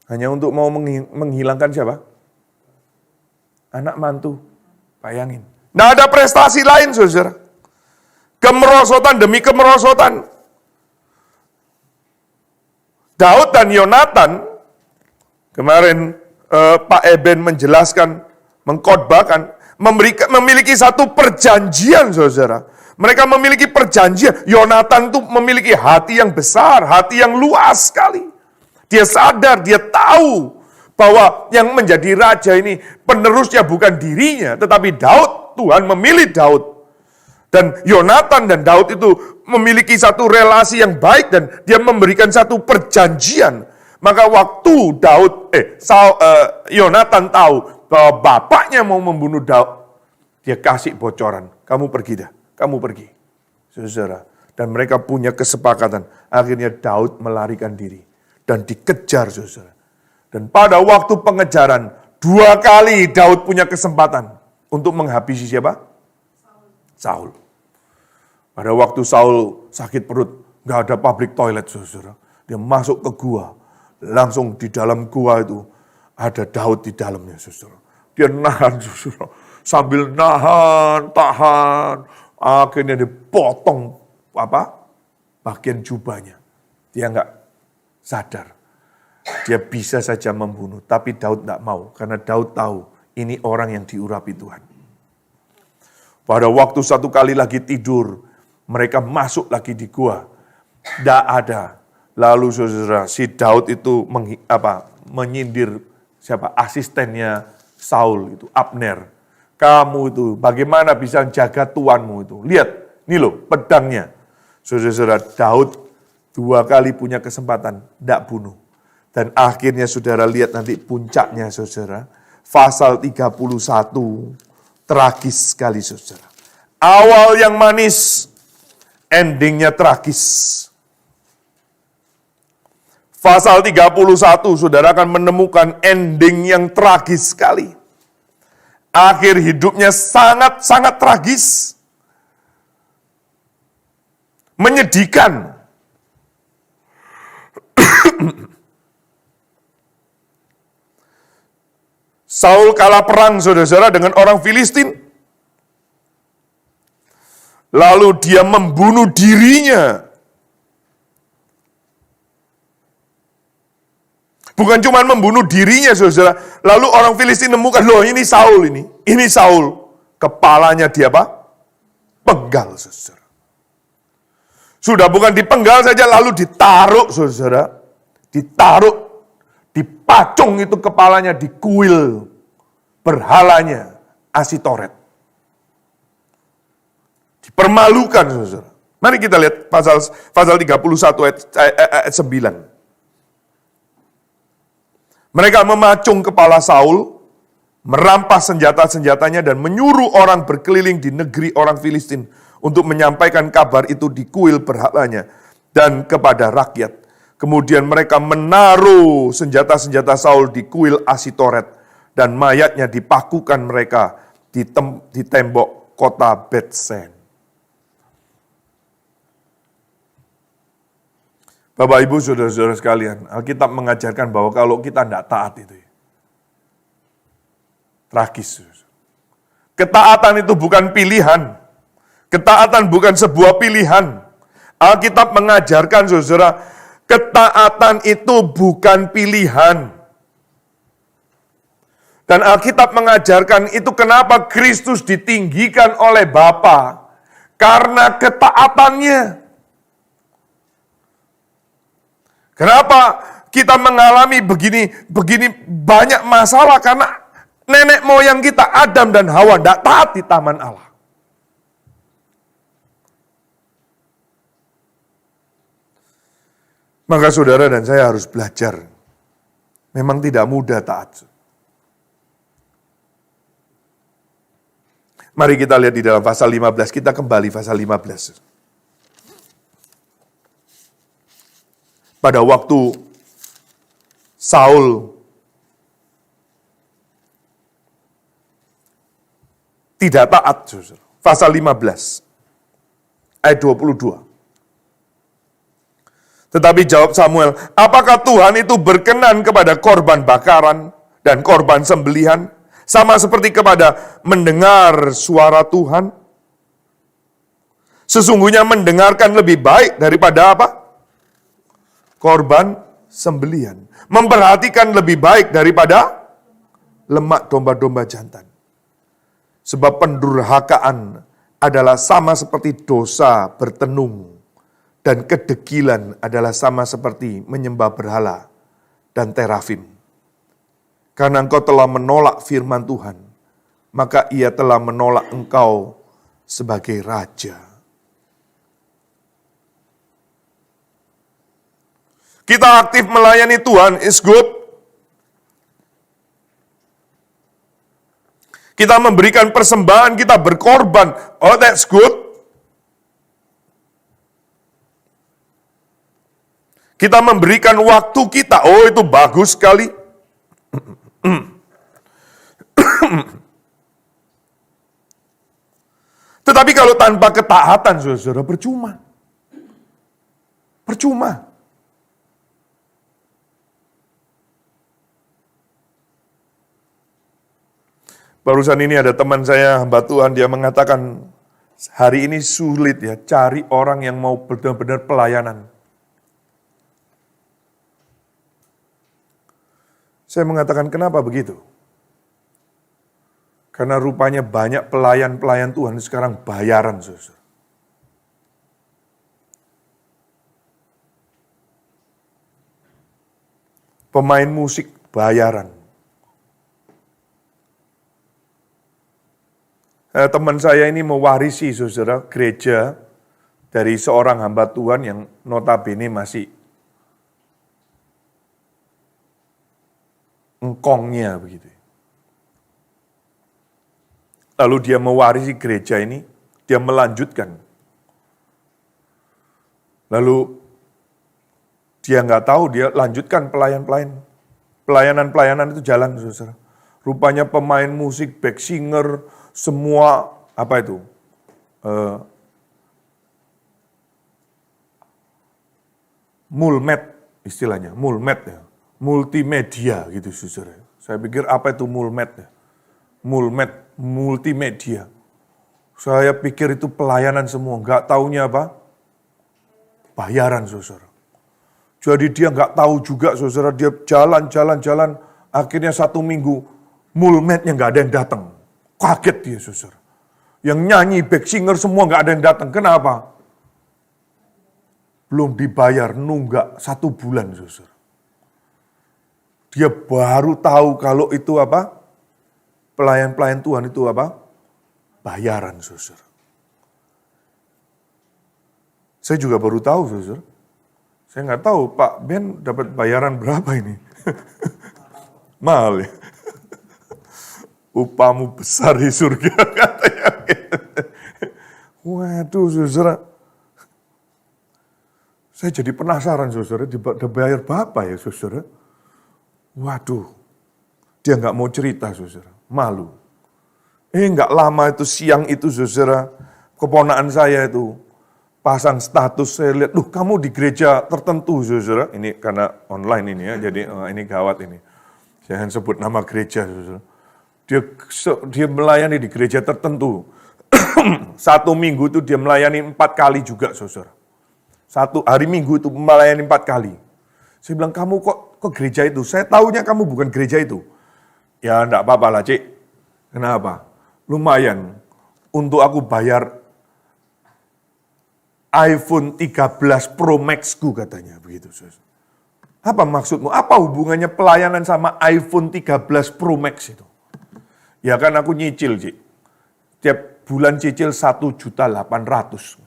hanya untuk mau menghilangkan siapa? Anak mantu. Bayangin. Nah ada prestasi lain saudara. Kemerosotan demi kemerosotan. Daud dan Yonatan, kemarin Pak Eben menjelaskan, mengkhotbahkan, memiliki satu perjanjian saudara. Mereka memiliki perjanjian. Yonatan itu memiliki hati yang besar, hati yang luas sekali. Dia sadar, dia tahu bahwa yang menjadi raja ini penerusnya bukan dirinya, tetapi Daud. Tuhan memilih Daud. Dan Yonatan dan Daud itu memiliki satu relasi yang baik dan dia memberikan satu perjanjian. Maka waktu Yonatan tahu bahwa bapaknya mau membunuh Daud, dia kasih bocoran, kamu pergi dah, kamu pergi. Saudara, dan mereka punya kesepakatan. Akhirnya Daud melarikan diri dan dikejar saudara. Dan pada waktu pengejaran, 2 kali Daud punya kesempatan untuk menghabisi siapa? Saul. Pada waktu Saul sakit perut, nggak ada public toilet, saudara. Dia masuk ke gua, langsung di dalam gua itu ada Daud di dalamnya, saudara. Dia nahan, saudara. Sambil nahan, tahan, akhirnya dipotong bagian jubahnya. Dia nggak sadar. Dia bisa saja membunuh, tapi Daud nggak mau, karena Daud tahu ini orang yang diurapi Tuhan. Pada waktu satu kali lagi tidur, mereka masuk lagi di gua. Tidak ada. Lalu saudara, si Daud itu menyindir siapa? Asistennya Saul itu, Abner. Kamu itu bagaimana bisa jaga tuanmu itu? Lihat, ini loh pedangnya. Saudara, Daud 2 kali punya kesempatan, tidak bunuh. Dan akhirnya saudara lihat nanti puncaknya saudara. Pasal 31, tragis sekali saudara. Awal yang manis, endingnya tragis. Pasal 31, saudara akan menemukan ending yang tragis sekali. Akhir hidupnya sangat-sangat tragis. Menyedihkan. Saul kalah perang saudara-saudara dengan orang Filistin. Lalu dia membunuh dirinya. Bukan cuma membunuh dirinya saudara. Lalu orang Filistin menemukan, loh ini Saul ini. Ini Saul. Kepalanya dia apa? Penggal saudara. Sudah bukan dipenggal saja lalu ditaruh saudara. Ditaruh. Dipacung itu kepalanya di kuil berhalanya Asitoret. Dipermalukan saudara. Mari kita lihat pasal 31 ayat 9. Mereka memacung kepala Saul, merampas senjata-senjatanya dan menyuruh orang berkeliling di negeri orang Filistin untuk menyampaikan kabar itu di kuil berhalanya dan kepada rakyat. Kemudian mereka menaruh senjata-senjata Saul di kuil Asitoret dan mayatnya dipakukan mereka di tembok kota Betsen. Bapak Ibu saudara-saudara sekalian, Alkitab mengajarkan bahwa kalau kita tidak taat itu tragis. Ketaatan itu bukan pilihan. Ketaatan bukan sebuah pilihan. Alkitab mengajarkan, saudara, ketaatan itu bukan pilihan. Dan Alkitab mengajarkan itu kenapa Kristus ditinggikan oleh Bapa. Karena ketaatannya. Kenapa kita mengalami begini banyak masalah? Karena nenek moyang kita, Adam dan Hawa, tidak taat di taman Allah. Maka saudara dan saya harus belajar. Memang tidak mudah taat. Mari kita lihat di dalam pasal 15, kita kembali pasal 15. Pada waktu Saul tidak taat, pasal 15, ayat 22. Tetapi jawab Samuel, apakah Tuhan itu berkenan kepada korban bakaran dan korban sembelihan, sama seperti kepada mendengar suara Tuhan? Sesungguhnya mendengarkan lebih baik daripada apa? Korban sembelihan. Memperhatikan lebih baik daripada lemak domba-domba jantan. Sebab pendurhakaan adalah sama seperti dosa bertenung, dan kedegilan adalah sama seperti menyembah berhala dan terafim. Karena engkau telah menolak firman Tuhan, maka ia telah menolak engkau sebagai raja. Kita aktif melayani Tuhan, is good. Kita memberikan persembahan, kita berkorban, oh that's good. Kita memberikan waktu kita, oh itu bagus sekali. Tetapi kalau tanpa ketaatan, saudara, percuma. Percuma. Barusan ini ada teman saya, hamba Tuhan, dia mengatakan, hari ini sulit ya, cari orang yang mau benar-benar pelayanan. Saya mengatakan, kenapa begitu? Karena rupanya banyak pelayan-pelayan Tuhan sekarang bayaran, saudara. Pemain musik bayaran. Teman saya ini mewarisi, saudara, gereja dari seorang hamba Tuhan yang notabene masih engkongnya begitu. Lalu dia mewarisi gereja ini, dia melanjutkan. Lalu dia nggak tahu, dia lanjutkan pelayanan itu jalan, saudara. Rupanya pemain musik, back singer, semua apa itu? Mulmet istilahnya, mulmet ya. Multimedia gitu, saudara. Saya pikir apa itu mulmet ya? Mulmet, multimedia. Saya pikir itu pelayanan semua, nggak taunya apa? Bayaran, saudara. Jadi dia nggak tahu juga, saudara, dia jalan, akhirnya 1 minggu, mulmetnya nggak ada yang datang. Kaget dia, saudara. Yang nyanyi, back singer semua nggak ada yang datang. Kenapa? Belum dibayar, nunggak 1 bulan, saudara. Dia baru tahu kalau itu apa? Pelayan-pelayan Tuhan itu apa? Bayaran, saudara. Saya juga baru tahu, saudara. Saya nggak tahu, Pak Ben dapat bayaran berapa ini? Mahal ya. Upamu besar di surga, katanya. Waduh, saudara. Saya jadi penasaran, saudara, dibayar berapa ya, saudara? Waduh, dia nggak mau cerita, saudara, malu. Nggak lama itu, siang itu, saudara, keponakan saya itu pasang status, saya lihat, kamu di gereja tertentu, saudara. Ini karena online ini ya, jadi ini gawat ini. Jangan sebut nama gereja, saudara. Dia melayani di gereja tertentu. Satu minggu itu dia melayani 4 kali juga, saudara. Satu hari Minggu itu melayani 4 kali. Saya bilang, kamu kok gereja itu? Saya tahunya kamu bukan gereja itu. Ya enggak apa-apa lah, Cik. Kenapa? Lumayan untuk aku bayar iPhone 13 Pro Max-ku katanya. Begitu, saudara. Apa maksudmu? Apa hubungannya pelayanan sama iPhone 13 Pro Max itu? Ya kan aku nyicil, Cik. Tiap bulan cicil 1.800.000.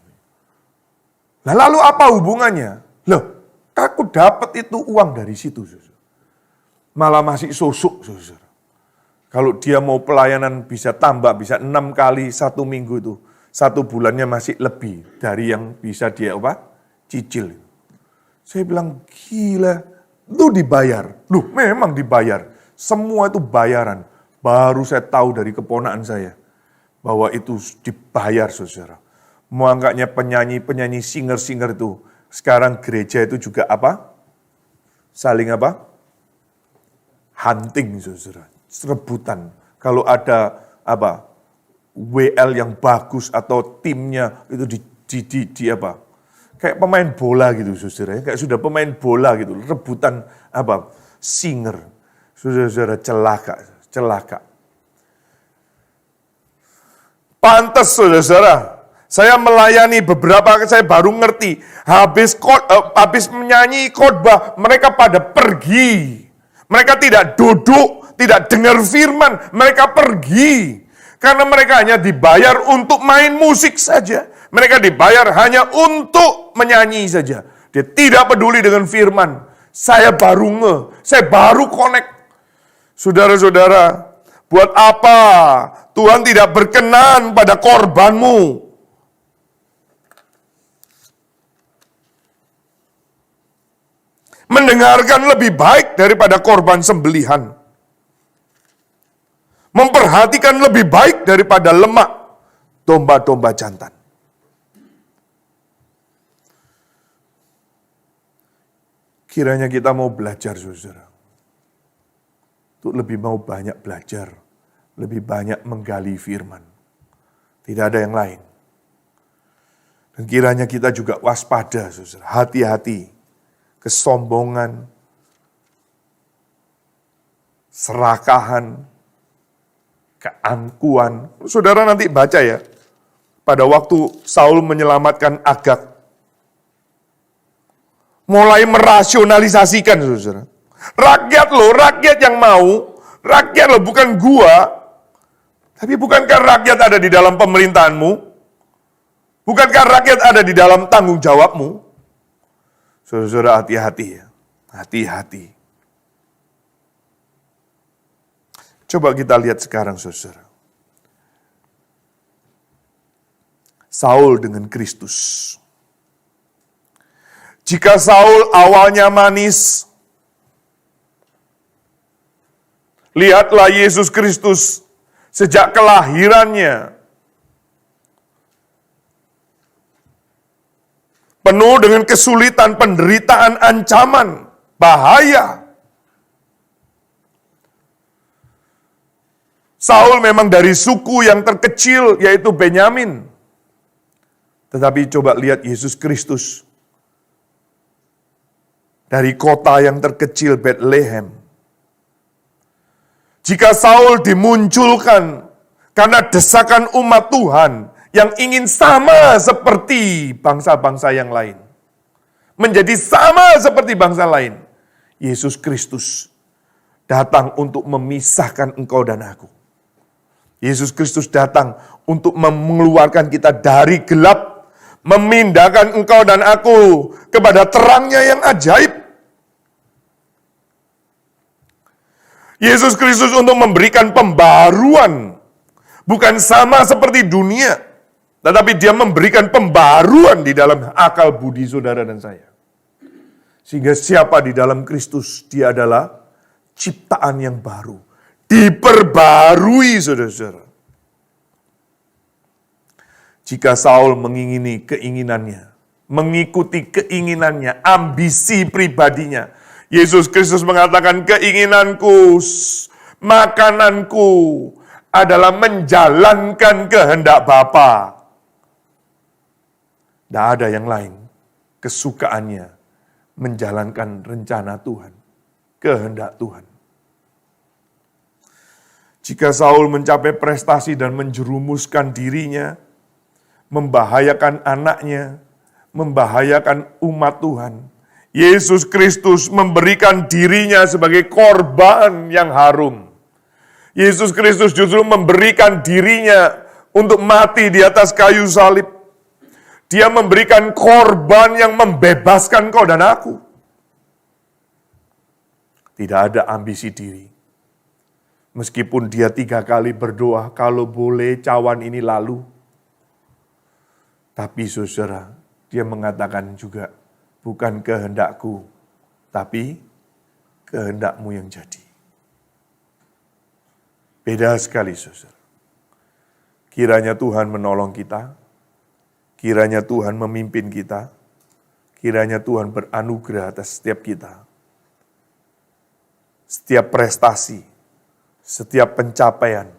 Nah, lalu apa hubungannya? Loh, aku dapat itu uang dari situ, saudara. Malah masih sosok, saudara. Kalau dia mau pelayanan bisa tambah, bisa 6 kali 1 minggu itu. 1 bulannya masih lebih dari yang bisa dia cicil. Saya bilang, gila, lu dibayar. Loh, memang dibayar. Semua itu bayaran. Baru saya tahu dari keponakan saya bahwa itu dibayar, saudara. Mau angkatnya penyanyi-penyanyi, singer-singer itu. Sekarang gereja itu juga saling hunting, saudara. Rebutan. Kalau ada WL yang bagus atau timnya itu di kayak pemain bola gitu, saudara. Kayak sudah pemain bola gitu, rebutan singer. Saudara, celaka. Pantes, saudara. Saya melayani beberapa, saya baru ngerti. Habis menyanyi khotbah, mereka pada pergi. Mereka tidak duduk, tidak dengar firman, mereka pergi. Karena mereka hanya dibayar untuk main musik saja. Mereka dibayar hanya untuk menyanyi saja. Dia tidak peduli dengan firman. Saya baru saya baru connect. Saudara-saudara, buat apa Tuhan tidak berkenan pada korbanmu? Mendengarkan lebih baik daripada korban sembelihan. Memperhatikan lebih baik daripada lemak domba-domba jantan. Kiranya kita mau belajar, saudara. Untuk lebih mau banyak belajar. Lebih banyak menggali firman. Tidak ada yang lain. Dan kiranya kita juga waspada, saudara. Hati-hati. Kesombongan. Serakahan. Keangkuhan. Saudara nanti baca ya. Pada waktu Saul menyelamatkan Agag. Mulai merasionalisasikan, saudara. Rakyat yang mau. Rakyat loh, bukan gua. Tapi bukankah rakyat ada di dalam pemerintahanmu? Bukankah rakyat ada di dalam tanggung jawabmu? Saudara, hati-hati ya. Hati-hati. Coba kita lihat sekarang, saudara. Saul dengan Kristus. Jika Saul awalnya manis, lihatlah Yesus Kristus sejak kelahirannya. Penuh dengan kesulitan, penderitaan, ancaman, bahaya. Saul memang dari suku yang terkecil, yaitu Benyamin. Tetapi coba lihat Yesus Kristus. Dari kota yang terkecil Bethlehem. Jika Saul dimunculkan karena desakan umat Tuhan yang ingin sama seperti bangsa-bangsa yang lain. Menjadi sama seperti bangsa lain. Yesus Kristus datang untuk memisahkan engkau dan aku. Yesus Kristus datang untuk mengeluarkan kita dari gelap. Memindahkan engkau dan aku kepada terangnya yang ajaib. Yesus Kristus untuk memberikan pembaruan. Bukan sama seperti dunia. Tetapi dia memberikan pembaruan di dalam akal budi saudara dan saya. Sehingga siapa di dalam Kristus, dia adalah ciptaan yang baru. Diperbarui, saudara-saudara. Jika Saul mengingini keinginannya, mengikuti keinginannya, ambisi pribadinya, Yesus Kristus mengatakan, keinginanku, makananku adalah menjalankan kehendak Bapa. Tidak ada yang lain. Kesukaannya menjalankan rencana Tuhan, kehendak Tuhan. Jika Saul mencapai prestasi dan menjerumuskan dirinya, membahayakan anaknya, membahayakan umat Tuhan, Yesus Kristus memberikan dirinya sebagai korban yang harum. Yesus Kristus justru memberikan dirinya untuk mati di atas kayu salib. Dia memberikan korban yang membebaskan kau dan aku. Tidak ada ambisi diri. Meskipun dia 3 kali berdoa, kalau boleh cawan ini lalu. Tapi saudara, dia mengatakan juga, bukan kehendakku, tapi kehendakmu yang jadi. Beda sekali saudara. Kiranya Tuhan menolong kita, kiranya Tuhan memimpin kita, kiranya Tuhan beranugerah atas setiap kita. Setiap prestasi, setiap pencapaian,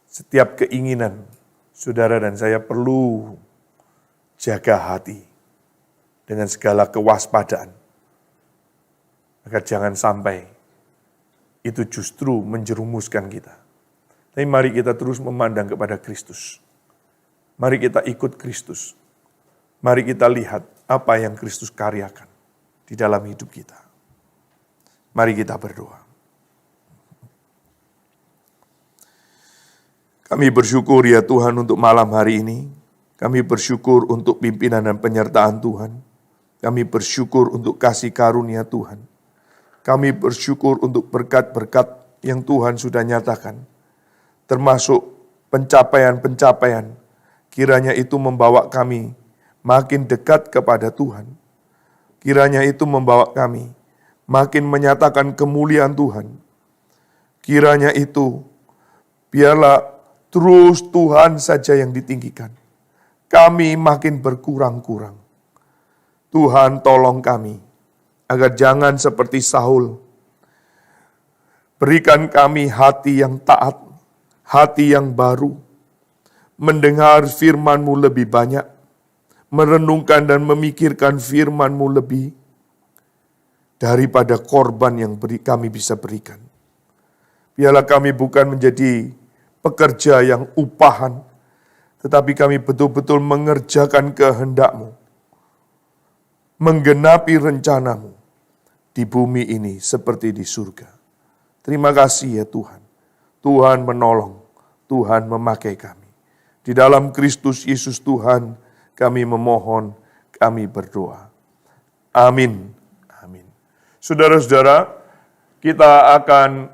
setiap keinginan, saudara dan saya perlu jaga hati dengan segala kewaspadaan. Maka jangan sampai itu justru menjerumuskan kita. Tapi mari kita terus memandang kepada Kristus. Mari kita ikut Kristus. Mari kita lihat apa yang Kristus karyakan di dalam hidup kita. Mari kita berdoa. Kami bersyukur ya Tuhan untuk malam hari ini. Kami bersyukur untuk pimpinan dan penyertaan Tuhan. Kami bersyukur untuk kasih karunia Tuhan. Kami bersyukur untuk berkat-berkat yang Tuhan sudah nyatakan. Termasuk pencapaian-pencapaian. Kiranya itu membawa kami makin dekat kepada Tuhan. Kiranya itu membawa kami makin menyatakan kemuliaan Tuhan. Kiranya itu biarlah terus Tuhan saja yang ditinggikan. Kami makin berkurang-kurang. Tuhan tolong kami, agar jangan seperti Saul. Berikan kami hati yang taat, hati yang baru. Mendengar firman-Mu lebih banyak. Merenungkan dan memikirkan firman-Mu lebih. Daripada korban yang kami bisa berikan. Biarlah kami bukan menjadi pekerja yang upahan, tetapi kami betul-betul mengerjakan kehendak-Mu, menggenapi rencana-Mu di bumi ini seperti di surga. Terima kasih ya Tuhan. Tuhan menolong, Tuhan memakai kami. Di dalam Kristus Yesus Tuhan, kami memohon, kami berdoa. Amin. Amin. Saudara-saudara, kita akan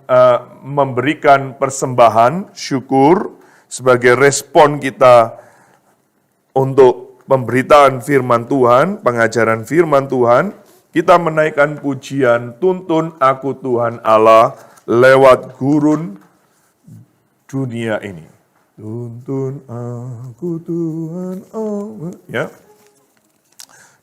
memberikan persembahan syukur sebagai respon kita untuk pemberitaan firman Tuhan, pengajaran firman Tuhan. Kita menaikkan pujian Tuntun Aku Tuhan Allah lewat gurun dunia ini. Tuntun aku Tuhan Allah. Ya.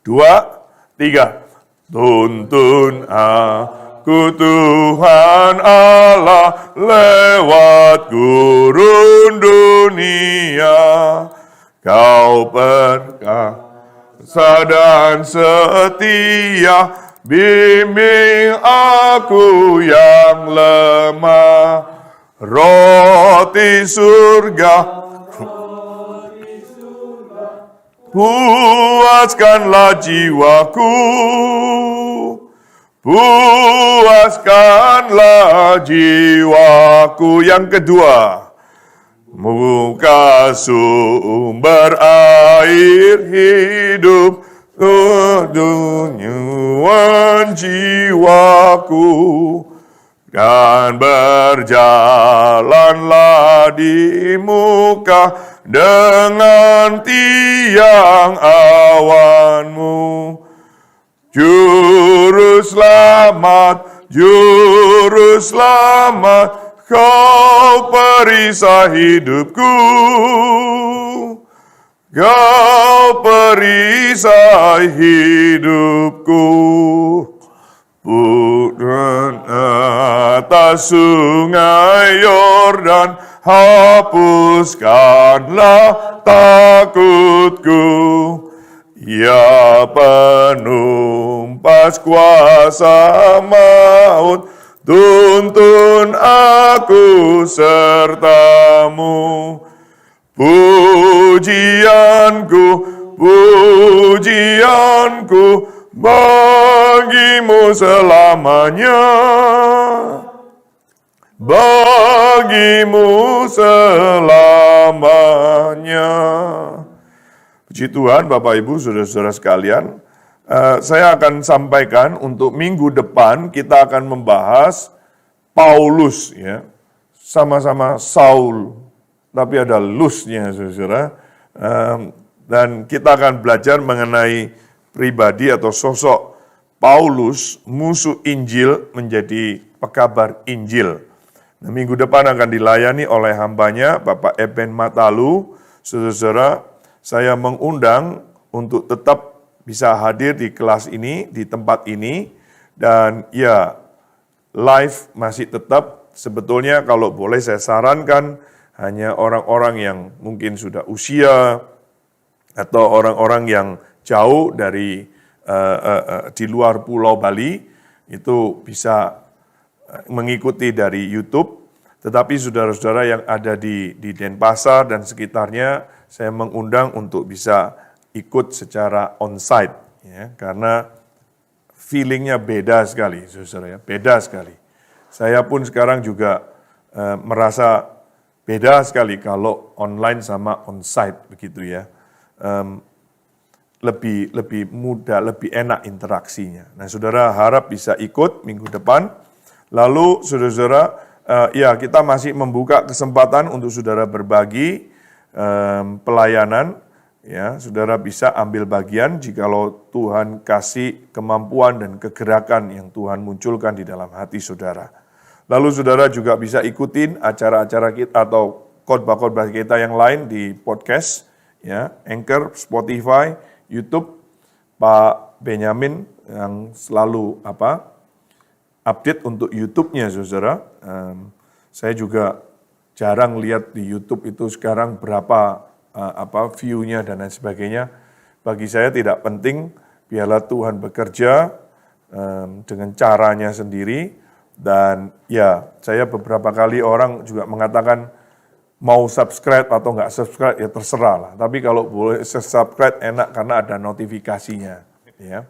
2, 3. Tuntun aku Tuhan Allah lewat gurun dunia. Kau perkasa dan setia, bimbing aku yang lemah. Roti surga, puaskanlah jiwaku. Puaskanlah jiwaku. Yang kedua, muka sumber air hidup, kedunyuan jiwaku. Dan berjalanlah di muka dengan tiang awan-Mu. Juru selamat, juru selamat, Kau perisai hidupku. Kau perisai hidupku. Putra atas sungai Yordan, hapuskanlah takutku. Ya penumpas kuasa maut, tuntun aku sertamu. Pujianku, pujianku bagimu selamanya. Bagimu selamanya. Puji Tuhan, Bapak Ibu, saudara-saudara sekalian, saya akan sampaikan untuk minggu depan kita akan membahas Paulus, ya, sama-sama Saul, tapi ada lusnya, saudara. Dan kita akan belajar mengenai pribadi atau sosok Paulus, musuh Injil menjadi pekabar Injil. Nah, minggu depan akan dilayani oleh hambanya, Bapak Eben Matalu. Saudara-saudara, saya mengundang untuk tetap bisa hadir di kelas ini, di tempat ini. Dan ya, live masih tetap. Sebetulnya kalau boleh saya sarankan, hanya orang-orang yang mungkin sudah usia, atau orang-orang yang jauh dari di luar Pulau Bali, itu bisa mengikuti dari YouTube. Tetapi saudara-saudara yang ada di Denpasar dan sekitarnya, saya mengundang untuk bisa ikut secara onsite, ya, karena feelingnya beda sekali, saudara, ya, beda sekali. Saya pun sekarang juga merasa beda sekali kalau online sama onsite begitu, ya. Lebih mudah, lebih enak interaksinya. Nah, saudara harap bisa ikut minggu depan. Lalu, saudara-saudara, ya kita masih membuka kesempatan untuk saudara berbagi pelayanan. Ya, saudara bisa ambil bagian jikalau Tuhan kasih kemampuan dan kegerakan yang Tuhan munculkan di dalam hati saudara. Lalu saudara juga bisa ikutin acara-acara kita atau khotbah-khotbah kita yang lain di podcast, ya, Anchor, Spotify, YouTube. Pak Benyamin yang selalu update untuk YouTube-nya, saudara. Saya juga jarang lihat di YouTube itu sekarang berapa view-nya dan lain sebagainya. Bagi saya tidak penting, biarlah Tuhan bekerja dengan caranya sendiri. Dan ya, saya beberapa kali orang juga mengatakan mau subscribe atau nggak subscribe, ya terserah lah. Tapi kalau boleh subscribe enak karena ada notifikasinya. Ya.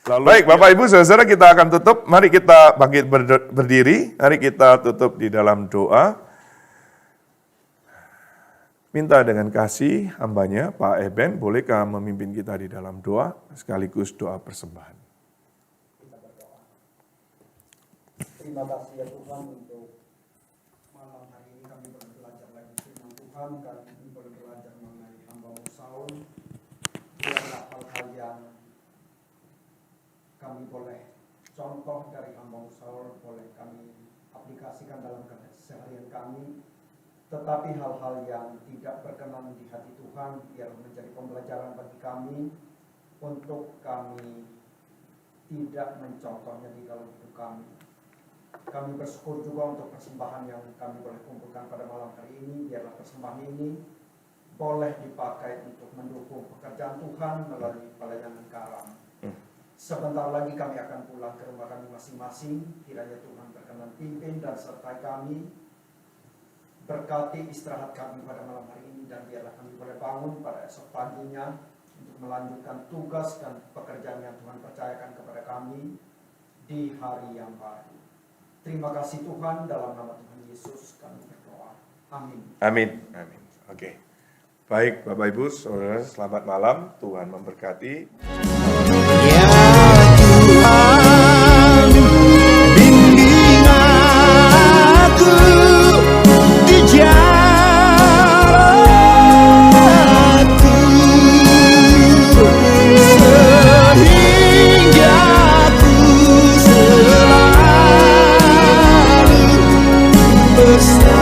Lalu, baik, Bapak Ibu, saudara, kita akan tutup. Mari kita bangkit berdiri. Mari kita tutup di dalam doa. Minta dengan kasih hambanya, Pak Eben, bolehkah memimpin kita di dalam doa, sekaligus doa persembahan. Terima kasih ya Tuhan untuk malam hari ini kami boleh belajar lagi firman Tuhan, kami boleh belajar mengenai hamba-Mu Saul. Biarlah hal-hal yang kami boleh contoh dari hamba-Mu Saul boleh kami aplikasikan dalam keseharian kami. Tetapi hal-hal yang tidak berkenan di hati Tuhan biarlah menjadi pembelajaran bagi kami untuk kami tidak mencontohnya di dalam hidup kami. Kami bersyukur juga untuk persembahan yang kami boleh kumpulkan pada malam hari ini. Biarlah persembahan ini boleh dipakai untuk mendukung pekerjaan Tuhan melalui pelayanan karam. Sebentar lagi kami akan pulang ke rumah kami masing-masing. Kiranya Tuhan berkenan pimpin dan sertai kami. Berkati istirahat kami pada malam hari ini dan biarlah kami boleh bangun pada esok paginya untuk melanjutkan tugas dan pekerjaan yang Tuhan percayakan kepada kami di hari yang baru. Terima kasih Tuhan, dalam nama Tuhan Yesus kami berdoa. Amin. Amin. Amin. Oke. Baik, Bapak Ibu, saudara, selamat malam. Tuhan memberkati. Ya Tuhan, bimbing aku di jalanku, sehingga aku selalu bersama.